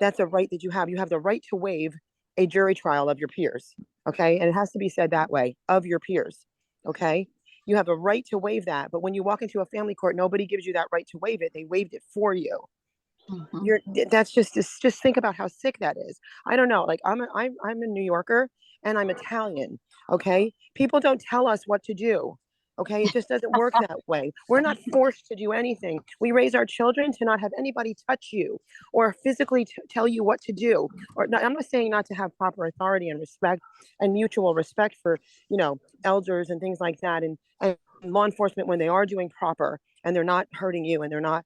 That's a right that you have. You have the right to waive a jury trial of your peers. Okay, and it has to be said that way, of your peers. Okay, you have a right to waive that, but when you walk into a family court, nobody gives you that right to waive it. They waived it for you. That's just think about how sick that is. I don't know. Like I'm a New Yorker and I'm Italian. Okay, people don't tell us what to do. Okay, it just doesn't work that way. We're not forced to do anything. We raise our children to not have anybody touch you or physically tell you what to do. I'm not saying not to have proper authority and respect and mutual respect for elders and things like that, and law enforcement when they are doing proper and they're not hurting you and they're not,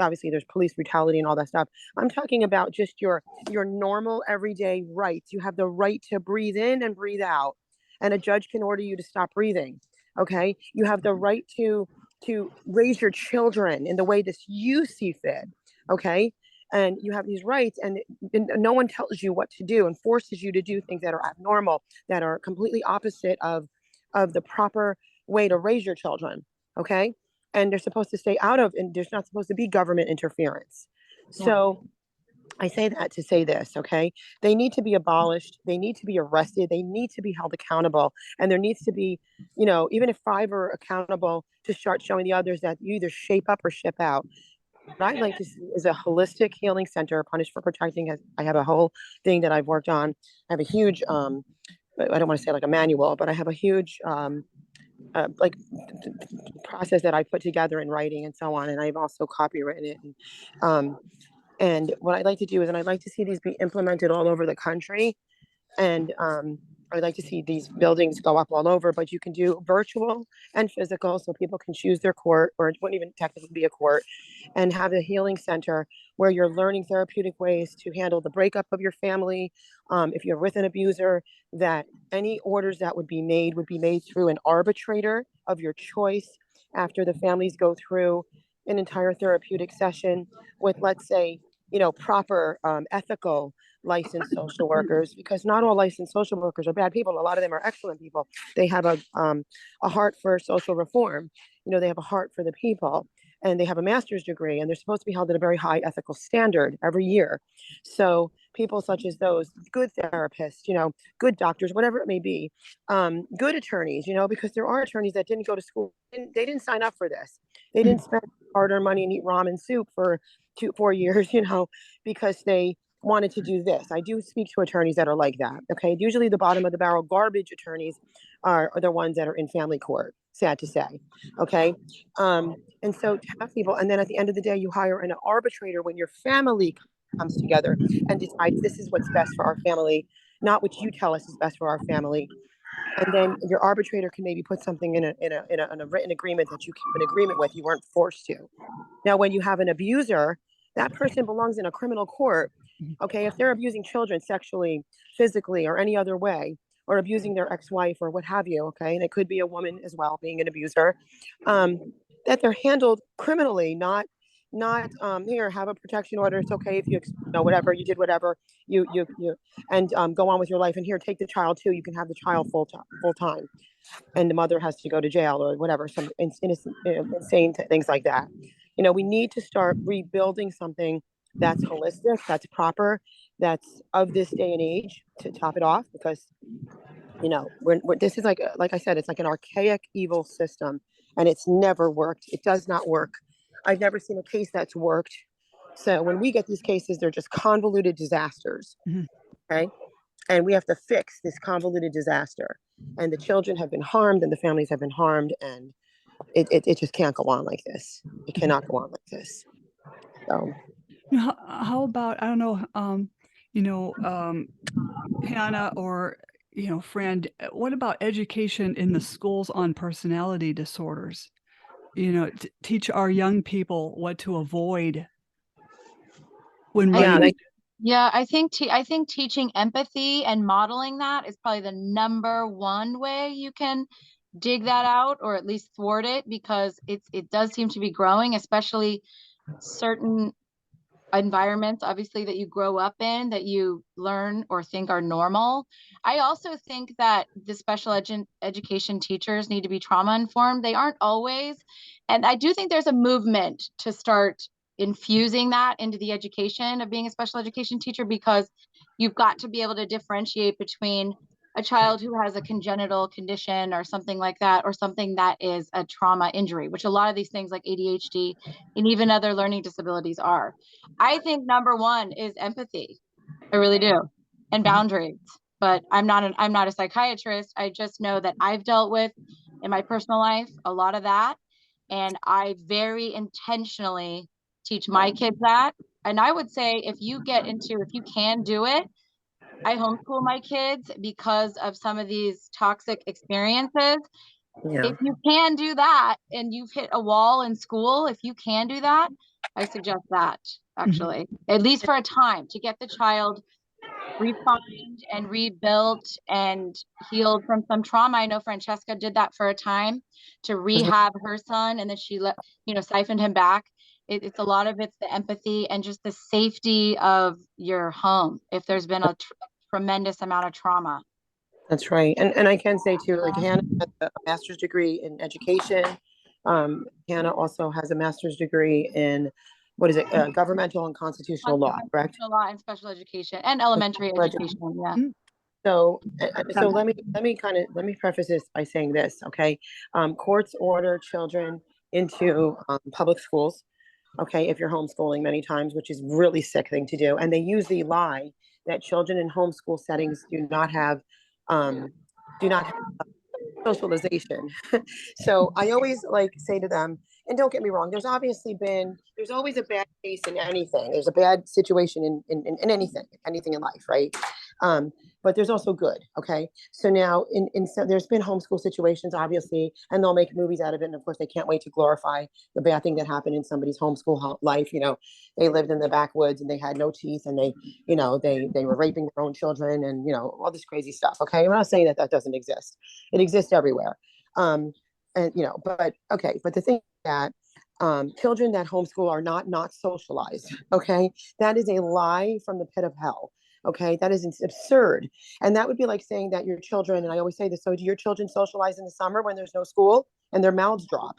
obviously there's police brutality and all that stuff. I'm talking about just your normal everyday rights. You have the right to breathe in and breathe out, and a judge can order you to stop breathing. Okay, you have the right to raise your children in the way that you see fit. Okay, and you have these rights, and no one tells you what to do and forces you to do things that are abnormal, that are completely opposite of the proper way to raise your children. Okay, and they're supposed to stay out of, and there's not supposed to be government interference. So I say that to say this, okay? They need to be abolished. They need to be arrested. They need to be held accountable. And there needs to be, even if 5 are accountable, to start showing the others that you either shape up or ship out. What I'd like to see is a holistic healing center, punished for protecting. I have a whole thing that I've worked on. I have a huge, I don't want to say like a manual, but I have a huge, like process that I put together in writing and so on. And I've also copywritten it. And what I'd like to do is, and I'd like to see these be implemented all over the country. And I'd like to see these buildings go up all over, but you can do virtual and physical, so people can choose their court, or it wouldn't even technically be a court, and have a healing center where you're learning therapeutic ways to handle the breakup of your family. If you're with an abuser, that any orders that would be made through an arbitrator of your choice after the families go through an entire therapeutic session with, let's say, proper ethical licensed social workers, because not all licensed social workers are bad people. A lot of them are excellent people. They have a heart for social reform. They have a heart for the people, and they have a master's degree, and they're supposed to be held at a very high ethical standard every year. So people such as those, good therapists, good doctors, whatever it may be, good attorneys, because there are attorneys that didn't go to school. They didn't sign up for this. They didn't spend hard-earned money and eat ramen soup for 4 years, because they wanted to do this. I do speak to attorneys that are like that. Okay. Usually the bottom of the barrel garbage attorneys are the ones that are in family court, sad to say. Okay. And so to have people, and then at the end of the day, you hire an arbitrator when your family comes together and decides this is what's best for our family, not what you tell us is best for our family. And then your arbitrator can maybe put something in a written agreement that you keep in agreement with. You weren't forced to. Now, when you have an abuser, that person belongs in a criminal court. Okay, if they're abusing children sexually, physically, or any other way, or abusing their ex-wife or what have you, okay, and it could be a woman as well being an abuser, that they're handled criminally, not here, have a protection order, it's okay if you know whatever you did, whatever you and go on with your life, and here, take the child too, you can have the child full time, and the mother has to go to jail or whatever, some innocent, insane things like that. We need to start rebuilding something that's holistic, that's proper, that's of this day and age, to top it off, because this is like I said, it's like an archaic evil system, and it's never worked. It does not work. I've never seen a case that's worked. So when we get these cases, they're just convoluted disasters. Mhm. Okay. And we have to fix this convoluted disaster. And the children have been harmed, and the families have been harmed, and it just can't go on like this. It cannot go on like this. So How about, I don't know, Hannah or, friend, what about education in the schools on personality disorders? Teach our young people what to avoid when I running. think, yeah, I think teaching empathy and modeling that is probably the number one way you can dig that out, or at least thwart it, because it does seem to be growing, especially certain environments, obviously, that you grow up in, that you learn or think are normal. I also think that the special education teachers need to be trauma informed. They aren't always. And I do think there's a movement to start infusing that into the education of being a special education teacher, because you've got to be able to differentiate between a child who has a congenital condition or something like that, or something that is a trauma injury, which a lot of these things like ADHD and even other learning disabilities are. I think number one is empathy. I really do. And boundaries. But I'm not a psychiatrist. I just know that I've dealt with in my personal life a lot of that. And I very intentionally teach my kids that. And I would say if you can do it, I homeschool my kids because of some of these toxic experiences. yeah, If you can do that and you've hit a wall in school, if you can do that, I suggest that, actually, at least for a time, to get the child refined and rebuilt and healed from some trauma. I know Francesca did that for a time to rehab her son, and then she siphoned him back. It's a lot of it's the empathy and just the safety of your home if there's been a tremendous amount of trauma. that's right. And I can say too, like, Hannah has a master's degree in education. Hannah also has a master's degree in, what is it, governmental and constitutional law, correct? Constitutional law and special education and elementary education. Yeah. So let me preface this by saying this, okay? Courts order children into public schools, okay, if you're homeschooling many times, which is really sick thing to do. And they usually lie that children in homeschool settings do not have socialization. So I always like say to them, and don't get me wrong, there's always a bad case in anything. There's a bad situation in anything in life, right? But there's also good. Okay. So now there's been homeschool situations, obviously, and they'll make movies out of it. And of course they can't wait to glorify the bad thing that happened in somebody's homeschool life. They lived in the backwoods and they had no teeth, and they were raping their own children, and, all this crazy stuff. Okay. I'm not saying that doesn't exist. It exists everywhere. But the thing that, children that homeschool are not socialized. Okay. That is a lie from the pit of hell. Okay. That is absurd. And that would be like saying that your children, and I always say this, so do your children socialize in the summer when there's no school and their mouths drop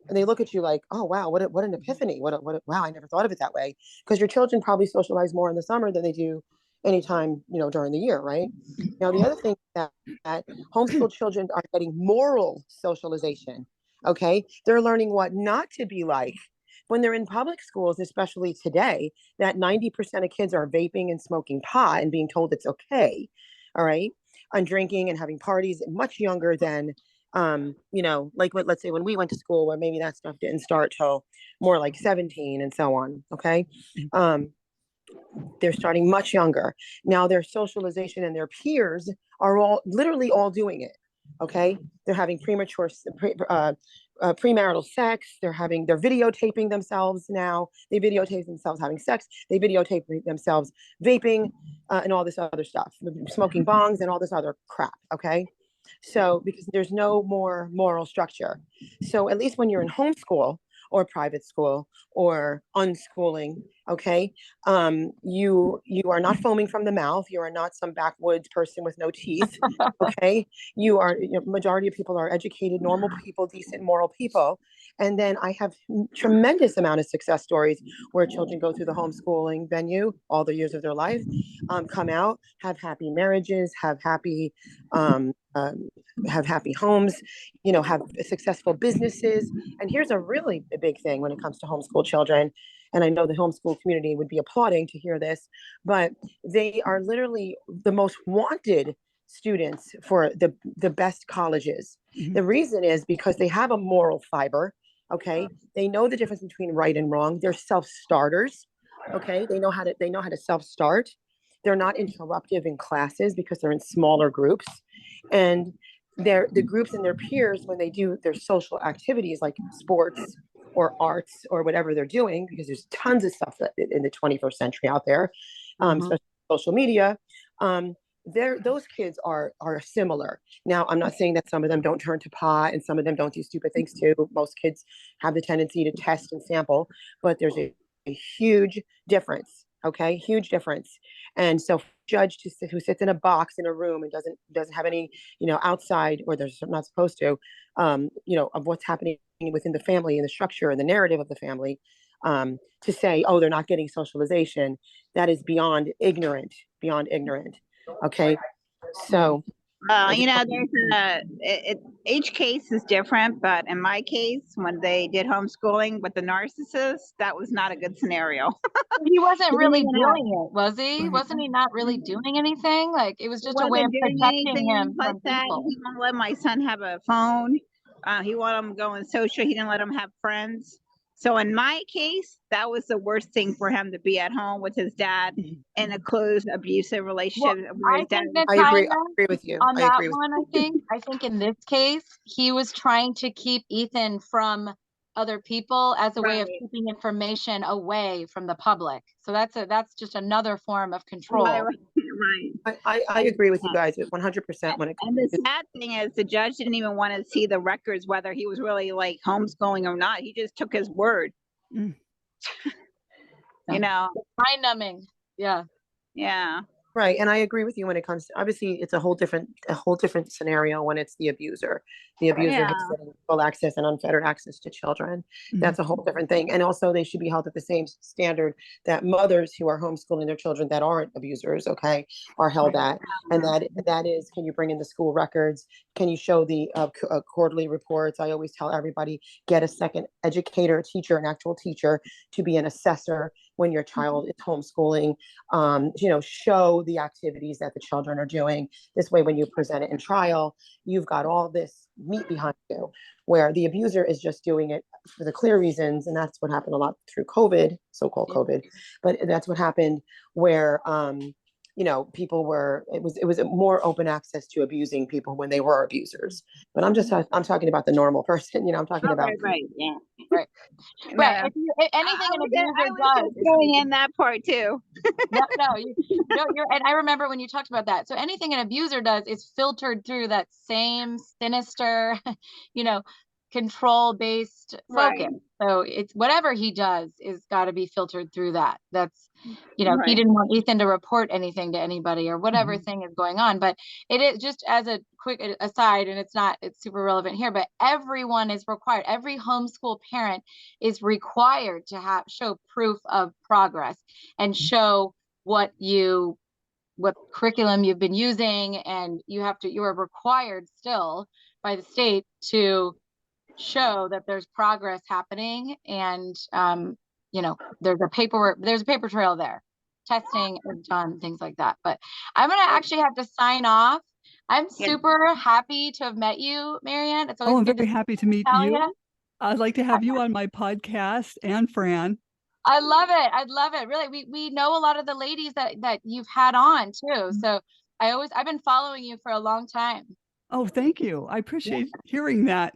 and they look at you like, oh, wow, what an epiphany. Wow, I never thought of it that way. Because your children probably socialize more in the summer than they do anytime, during the year, right? Now, the other thing that homeschool children are getting moral socialization. Okay. They're learning what not to be like. When they're in public schools, especially today, that 90% of kids are vaping and smoking pot and being told it's okay. All right. And drinking and having parties much younger than, let's say when we went to school, where maybe that stuff didn't start till more like 17 and so on. Okay. They're starting much younger. Now their socialization and their peers are literally all doing it. Okay. They're having premature premarital sex. They're videotaping themselves now. They videotape themselves having sex. They videotape themselves vaping and all this other stuff, smoking bongs and all this other crap. Okay. So because there's no more moral structure. So at least when you're in homeschool or private school or unschooling, okay, you are not foaming from the mouth. You are not some backwoods person with no teeth. Okay, majority of people are educated, normal people, decent, moral people. And then I have tremendous amount of success stories where children go through the homeschooling venue all the years of their life, come out, have happy marriages, have happy homes, have successful businesses. And here's a really big thing when it comes to homeschool children. And I know the homeschool community would be applauding to hear this, but they are literally the most wanted students for the best colleges. Mhm. The reason is because they have a moral fiber. Okay. They know the difference between right and wrong. They're self-starters. Okay. They know how to self-start. They're not interruptive in classes because they're in smaller groups. And the groups and their peers, when they do their social activities like sports or arts or whatever they're doing, because there's tons of stuff in the 21st century out there, especially social media, those kids are similar. Now, I'm not saying that some of them don't turn to pot and some of them don't do stupid things too. Most kids have the tendency to test and sample, but there's a huge difference. Okay, huge difference. And so judge who sits in a box in a room and doesn't have any, outside, or they're not supposed to, of what's happening within the family and the structure and the narrative of the family, to say, oh, they're not getting socialization, that is beyond ignorant. Okay, so each case is different, but in my case, when they did homeschooling with the narcissist, that was not a good scenario. He wasn't really doing it, was he? Wasn't he not really doing anything? Like, it was just a way of protecting him from people. He won't let my son have a phone. He wanted him going social. He didn't let him have friends. So in my case, that was the worst thing for him, to be at home with his dad in a closed, abusive relationship. Well, I agree with you. On that one, I think in this case, he was trying to keep Ethan from other people as a way of keeping information away from the public. So that's just another form of control. Right. I agree with you guys 100% when it comes. And the sad thing is, the judge didn't even want to see the records, whether he was really like homeschooling or not. He just took his word. Mm. Mind numbing. Yeah. Right. And I agree with you when it comes to, obviously it's a whole different scenario when it's the abuser. The abuser has full access and unfettered access to children. That's a whole different thing. And also they should be held at the same standard that mothers who are homeschooling their children that aren't abusers, okay, are held at. And that is, can you bring in the school records? Can you show the quarterly reports? I always tell everybody, get a second educator, teacher, an actual teacher to be an assessor when your child is homeschooling. Show the activities that the children are doing. This way, when you present it in trial, you've got all this meat behind you, where the abuser is just doing it for the clear reasons. And that's what happened a lot through COVID, so-called COVID. But that's what happened where, people it was a more open access to abusing people when they were abusers. But I'm talking about the normal person, I'm talking about. Right. Yeah. Right. If anything an abuser does, going in that part too. And I remember when you talked about that. So anything an abuser does is filtered through that same sinister, control-based focus. So it's whatever he does is got to be filtered through that. That's, he didn't want Ethan to report anything to anybody or whatever thing is going on. But it is, just as a quick aside, and it's super relevant here, but everyone is required. Every homeschool parent is required to show proof of progress and show what curriculum you've been using. And you are required still by the state to show that there's progress happening. And, there's a paper trail there. Testing is done, things like that. But I'm going to actually have to sign off. I'm super happy to have met you, Marianne. It's always I'm very happy to meet Natalia. you. I'd like to have you on my podcast, and Fran. I love it. I'd love it. Really, we know a lot of the ladies that you've had on too. So I've been following you for a long time. Oh, thank you. I appreciate hearing that.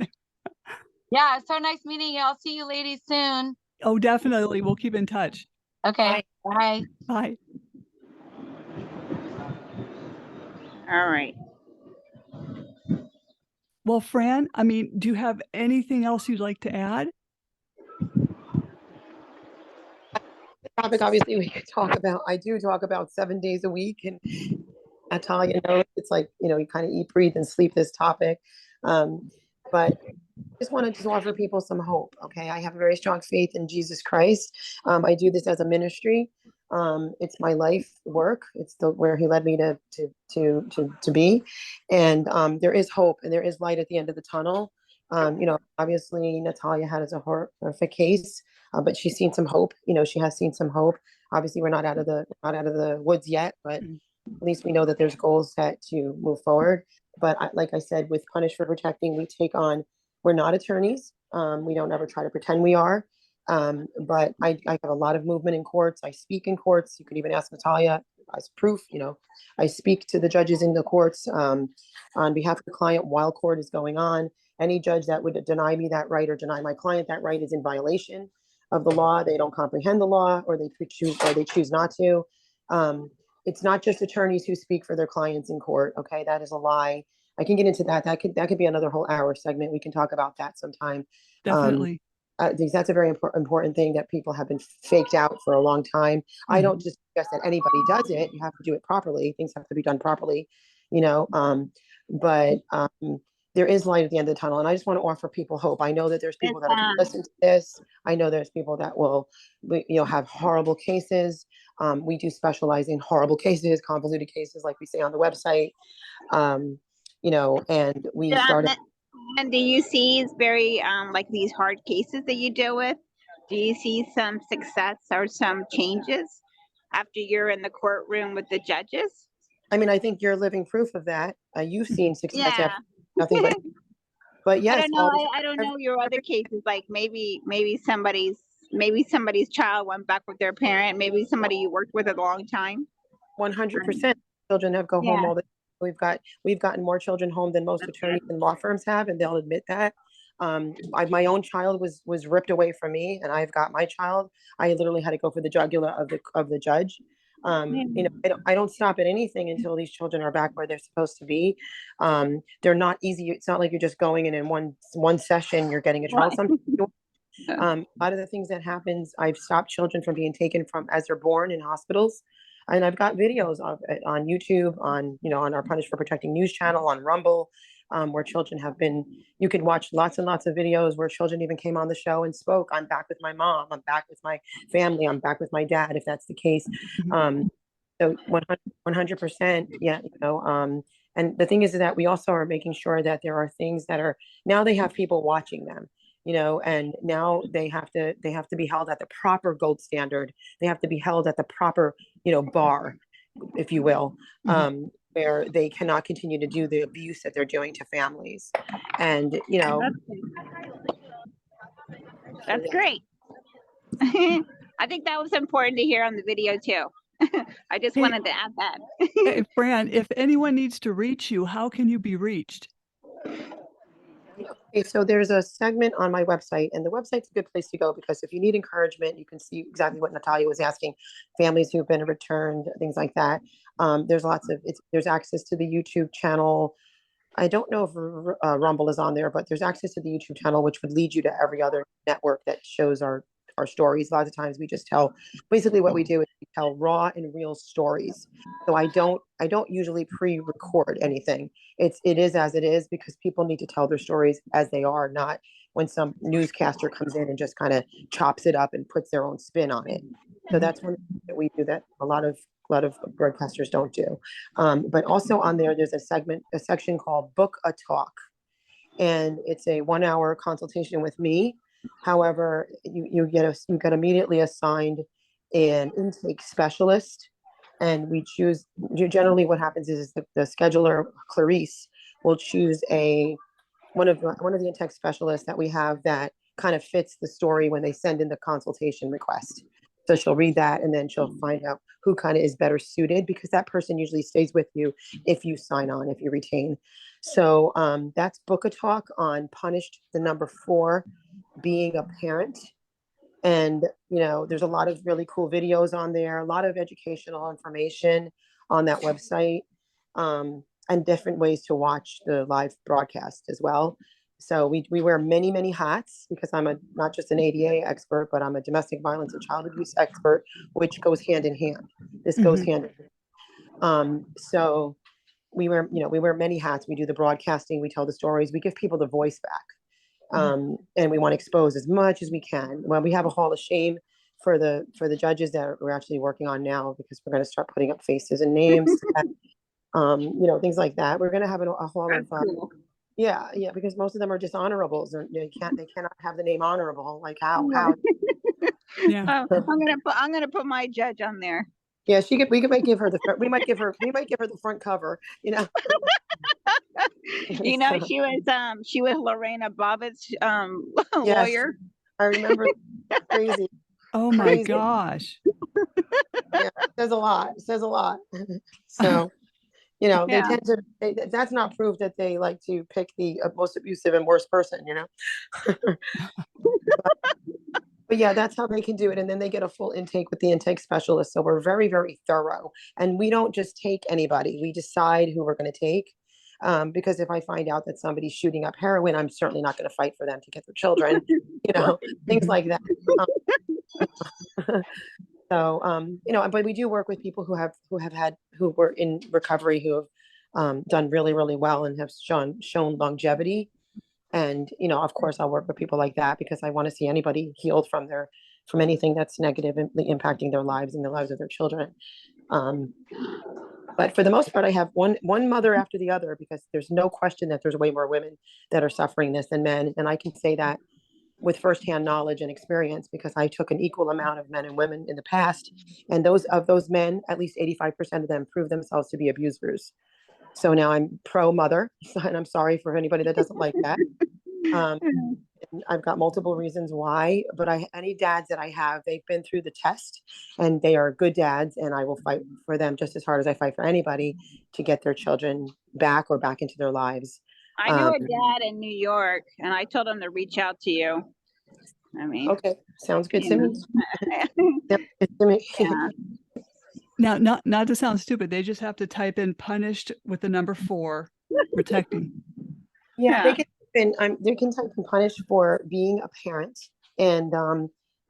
Yeah, it's so nice meeting you. I'll see you ladies soon. Oh, definitely. We'll keep in touch. Okay, bye. Bye. All right. Well, Fran, I mean, do you have anything else you'd like to add? Topic, obviously, we could talk about. I do talk about 7 days a week, and Natalia knows it's like, you kind of eat, breathe, and sleep this topic. But just wanted to offer people some hope. Okay, I have a very strong faith in Jesus Christ. I do this as a ministry. It's my life work. It's where He led me to be, and there is hope and there is light at the end of the tunnel. Obviously Natalia had a horrific case, but she's seen some hope. She has seen some hope. Obviously, we're not out of the woods yet, but at least we know that there's goals set to move forward. But like I said, with Punish for Protecting, we're not attorneys. We don't ever try to pretend we are. But I have a lot of movement in courts. I speak in courts. You can even ask Natalia as proof. I speak to the judges in the courts on behalf of the client while court is going on. Any judge that would deny me that right or deny my client that right is in violation of the law. They don't comprehend the law, or they choose not to. It's not just attorneys who speak for their clients in court. Okay, that is a lie. I can get into that. That could be another whole hour segment. We can talk about that sometime. Definitely. Because that's a very important thing that people have been faked out for a long time. I don't just suggest that anybody does it. You have to do it properly. Things have to be done properly, but there is light at the end of the tunnel. And I just want to offer people hope. I know that there's people that are going to listen to this. I know there's people that will, have horrible cases. We do specialize in horrible cases, convoluted cases, like we say on the website. And we started. And do you see very like these hard cases that you deal with? Do you see some success or some changes after you're in the courtroom with the judges? I mean, I think you're living proof of that. You've seen success Yeah. after nothing but yes. I don't know. I don't know your other cases. Like maybe somebody's child went back with their parent. Maybe somebody you worked with a long time. 100% children have go home all the time. We've gotten more children home than most attorneys and law firms have, and they'll admit that. My own child was ripped away from me, and I've got my child. I literally had to go for the jugular of the judge. I don't stop at anything until these children are back where they're supposed to be. They're not easy. It's not like you're just going in one session, you're getting a child. A lot of the things that happens, I've stopped children from being taken from as they're born in hospitals. And I've got videos of it on YouTube, on our Punish for Protecting news channel, on Rumble, where children have been. You can watch lots and lots of videos where children even came on the show and spoke. I'm back with my mom. I'm back with my family. I'm back with my dad, if that's the case. So 100%, yeah. And the thing is that we also are making sure that there are things that are now they have people watching them. And now they have to be held at the proper gold standard. They have to be held at the proper, bar, if you will, where they cannot continue to do the abuse that they're doing to families. And, That's great. I think that was important to hear on the video too. I just wanted to add that. Hey, Fran, if anyone needs to reach you, how can you be reached? Okay, so there's a segment on my website, and the website's a good place to go because if you need encouragement, you can see exactly what Natalia was asking, families who've been returned, things like that. There's access to the YouTube channel. I don't know if Rumble is on there, but there's access to the YouTube channel, which would lead you to every other network that shows our stories. A lot of times we just tell, basically what we do is we tell raw and real stories. So I don't usually pre-record anything. It is as it is because people need to tell their stories as they are, not when some newscaster comes in and just kind of chops it up and puts their own spin on it. So that's one thing that we do that a lot of broadcasters don't do. But also on there's a section called Book a Talk, and it's a 1-hour consultation with me. However, you get immediately assigned an intake specialist, and we choose. Generally, what happens is the scheduler Clarice will choose one of the intake specialists that we have that kind of fits the story when they send in the consultation request. So she'll read that, and then she'll find out who kind of is better suited, because that person usually stays with you if you sign on, if you retain. So that's Book a Talk on Punished, the number 4, being a parent. And, there's a lot of really cool videos on there, a lot of educational information on that website, and different ways to watch the live broadcast as well. So we wear many, many hats, because I'm not just an ADA expert, but I'm a domestic violence and child abuse expert, which goes hand in hand. This goes hand in hand. So we wear many hats. We do the broadcasting, we tell the stories, we give people the voice back. And we want to expose as much as we can. Well, we have a hall of shame for the judges that we're actually working on now, because we're going to start putting up faces and names, things like that. We're going to have a hall of Cool. yeah, because most of them are dishonorables, or they cannot have the name honorable. Like how? Yeah. I'm gonna put my judge on there. Yeah, we might give her the front cover. She was Lorena Bobbitt's Yes, lawyer. I remember. Crazy. Oh my gosh. Yeah, it says a lot. So, they tend to. That's not proof that they like to pick the most abusive and worst person. But yeah, that's how they can do it. And then they get a full intake with the intake specialist. So we're very, very thorough. And we don't just take anybody. We decide who we're going to take. Because if I find out that somebody's shooting up heroin, I'm certainly not going to fight for them to get their children, things like that. But we do work with people who were in recovery, who have done really, really well and have shown longevity. And, of course, I'll work with people like that, because I want to see anybody healed from anything that's negatively impacting their lives and the lives of their children. But for the most part, I have one mother after the other, because there's no question that there's way more women that are suffering this than men. And I can say that with firsthand knowledge and experience, because I took an equal amount of men and women in the past. And those men, at least 85% of them proved themselves to be abusers. So now I'm pro mother, and I'm sorry for anybody that doesn't like that. And I've got multiple reasons why, but any dads that I have, they've been through the test, and they are good dads, and I will fight for them just as hard as I fight for anybody to get their children back into their lives. I knew a dad in New York, and I told him to reach out to you. Okay, sounds good to me. Yeah. Now, not to sound stupid, they just have to type in punished with the number 4, protecting. Yeah, they can type in punished for being a parent, and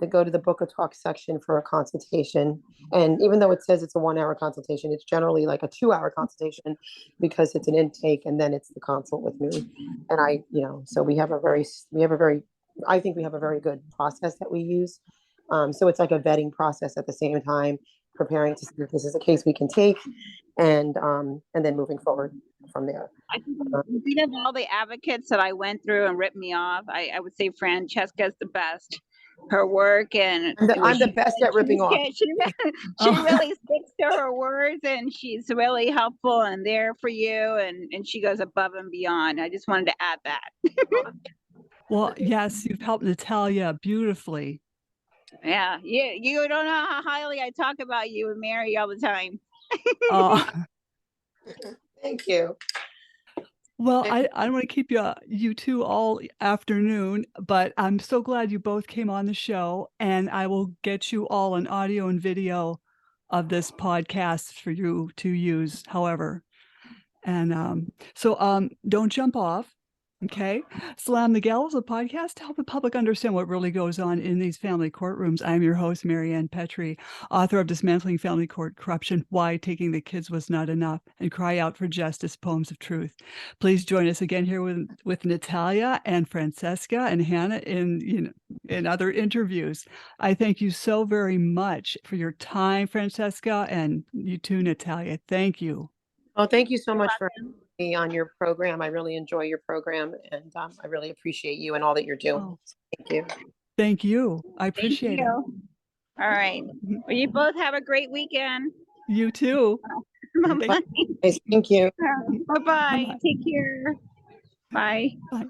they go to the Book a Talk section for a consultation. And even though it says it's a 1-hour consultation, it's generally like a 2-hour consultation, because it's an intake and then it's the consult with me. And so I think we have a very good process that we use. So it's like a vetting process at the same time, preparing to see if this is a case we can take, and then moving forward from there. I think of all the advocates that I went through and ripped me off, I would say Francesca is the best. Her work, and I'm the best at ripping off. She really sticks to her words, and she's really helpful and there for you, and she goes above and beyond. I just wanted to add that. Well, yes, you've helped Natalia beautifully. Yeah, you don't know how highly I talk about you and Mary all the time. Thank you. Well, I don't want to keep you two all afternoon, but I'm so glad you both came on the show, and I will get you all an audio and video of this podcast for you to use, however. And so don't jump off. Okay. Slam the Gavel is a podcast to help the public understand what really goes on in these family courtrooms. I'm your host, Mary Ann Petrie, author of Dismantling Family Court Corruption, Why Taking the Kids Was Not Enough, and Cry Out for Justice, Poems of Truth. Please join us again here with Natalia and Francesca and Hannah in other interviews. I thank you so very much for your time, Francesca, and you too, Natalia. Thank you. Well, thank you so much for me on your program. I really enjoy your program, and I really appreciate you and all that you're doing. Oh. Thank you. Thank you. I appreciate it. All right. Well, you both have a great weekend. You too. Bye-bye. Thank you. Bye-bye. Take care. Bye. Bye.